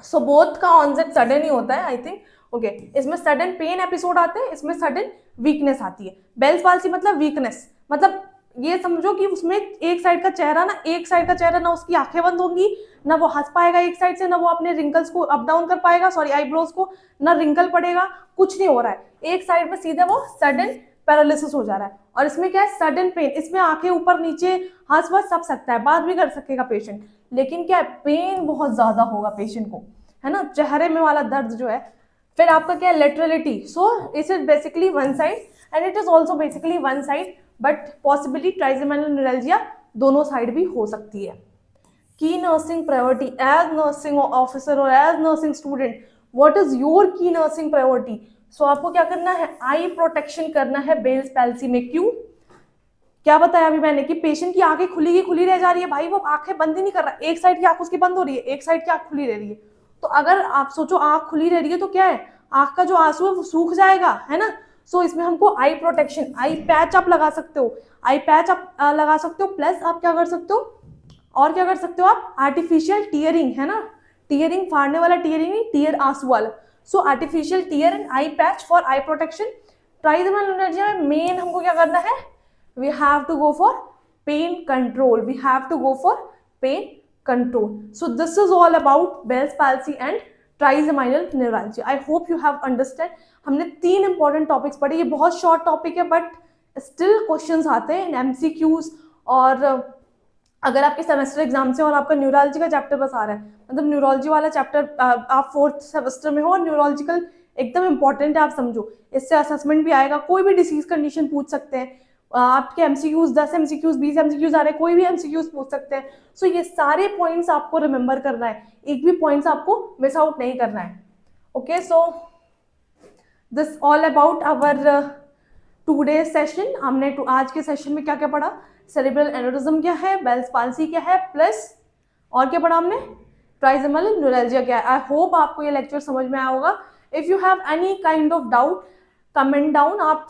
सो बोथ का ऑनसेट सडन ही होता है आई थिंक, ओके। इसमें सडन पेन एपिसोड आते हैं, इसमें सडन वीकनेस आती है। बेल्स पाल्सी मतलब वीकनेस, मतलब ये समझो कि उसमें एक साइड का चेहरा ना, एक साइड का चेहरा ना उसकी आंखें बंद होंगी, ना वो हंस पाएगा एक साइड से, ना वो अपने रिंकल्स को अप डाउन कर पाएगा, सॉरी आईब्रोज को, ना रिंकल पड़ेगा, कुछ नहीं हो रहा है, एक साइड में सीधे वो सडन पैरालिसिस हो जा रहा है। और इसमें क्या है, सडन पेन, इसमें आंखें ऊपर नीचे हंस वस सब सकता है, बात भी कर सकेगा पेशेंट, लेकिन क्या है पेन बहुत ज्यादा होगा पेशेंट को, है ना, चेहरे में वाला दर्द जो है। फिर आपका क्या है, laterality. So it is basically one side and it is also basically one side, but possibly trigeminal neuralgia दोनों साइड भी हो सकती है। Key nursing priority, as nursing officer और as nursing student, what is your key nursing priority. So आपको क्या करना है, आई प्रोटेक्शन करना है बेल्स पैल्सी में। क्यों, क्या बताया अभी मैंने कि पेशेंट की आंखें खुली की खुली रह जा रही है, भाई वो आंखें बंद ही नहीं कर रहा, एक साइड की आंख उसकी बंद हो रही है, एक साइड की आंख खुली रह रही है। तो अगर आप सोचो आंख खुली रह रही है तो क्या है, आंख का जो आंसू है वो सूख जाएगा, है ना। सो इसमें हमको आई प्रोटेक्शन, आई पैच आप लगा सकते हो, आई पैच आप लगा सकते हो, प्लस आप क्या कर सकते हो, और क्या कर सकते हो आप, आर्टिफिशियल टीयरिंग, है ना, टीयरिंग फाड़ने वाला टीयरिंग नहीं, टीयर आंसू वाला। So artificial tear and eye patch for eye protection. Trigeminal neuralgia में मेन हमको क्या करना है, we have to go for pain control, we have to go for pain control. So this is all about Bell's palsy and trigeminal neuralgia. I hope you have understand. हमने 3 important topics पढ़े, ये बहुत short topic है but still questions आते हैं in MCQs। और अगर आपके सेमेस्टर एग्जाम से और आपका न्यूरोलॉजी का चैप्टर बस आ रहा है, मतलब न्यूरोलॉजी वाला चैप्टर आप 4th सेमेस्टर में हो और न्यूरोलॉजिकल एकदम इंपॉर्टेंट है, आप समझो, इससे असेसमेंट भी आएगा, कोई भी डिसीज कंडीशन पूछ सकते हैं आपके एमसीक्यूज, 10 एमसीक्यूज 20 एमसीक्यूज आ रहे हैं, कोई भी एमसीक्यूज पूछ सकते हैं। सो ये सारे पॉइंट्स आपको रिमेंबर करना है, एक भी पॉइंट्स आपको मिस आउट नहीं करना है। Okay, so this all about our today session. हमने आज के सेशन में क्या क्या पढ़ा, सेरेब्रल एन्यूरिज्म क्या है, बेल्स पाल्सी क्या है, प्लस और क्या पढ़ा हमने, ट्राइजेमाइनल न्यूरैल्जिया क्या है। आई होप आपको ये लेक्चर समझ में आया होगा। If you have any kind of doubt, comment down, आप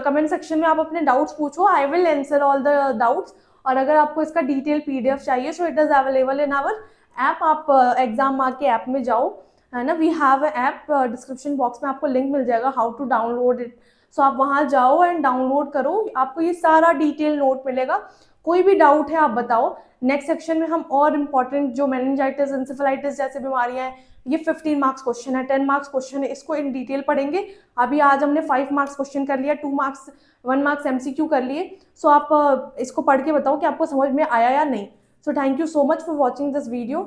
कमेंट सेक्शन में आप अपने डाउट्स पूछो, I will answer all the doubts. और अगर आपको इसका डिटेल PDF चाहिए, so it is available in our app. आप एग्जाम मार्क के ऐप में जाओ, है ना, we have a app, description box में आपको लिंक मिल जाएगा how to download it. So आप वहाँ जाओ एंड डाउनलोड करो, आपको ये सारा डिटेल नोट मिलेगा। कोई भी डाउट है आप बताओ। नेक्स्ट सेक्शन में हम और इम्पॉर्टेंट जो मेनिंजाइटिस, एंसेफेलाइटिस जैसे बीमारियां हैं, ये 15 मार्क्स क्वेश्चन है, 10 मार्क्स क्वेश्चन है, इसको इन डिटेल पढ़ेंगे। अभी आज हमने 5 मार्क्स क्वेश्चन कर लिया, 2 मार्क्स 1 मार्क्स MCQ कर लिए। सो आप इसको पढ़ के बताओ कि आपको समझ में आया या नहीं। So thank you so much for watching this video.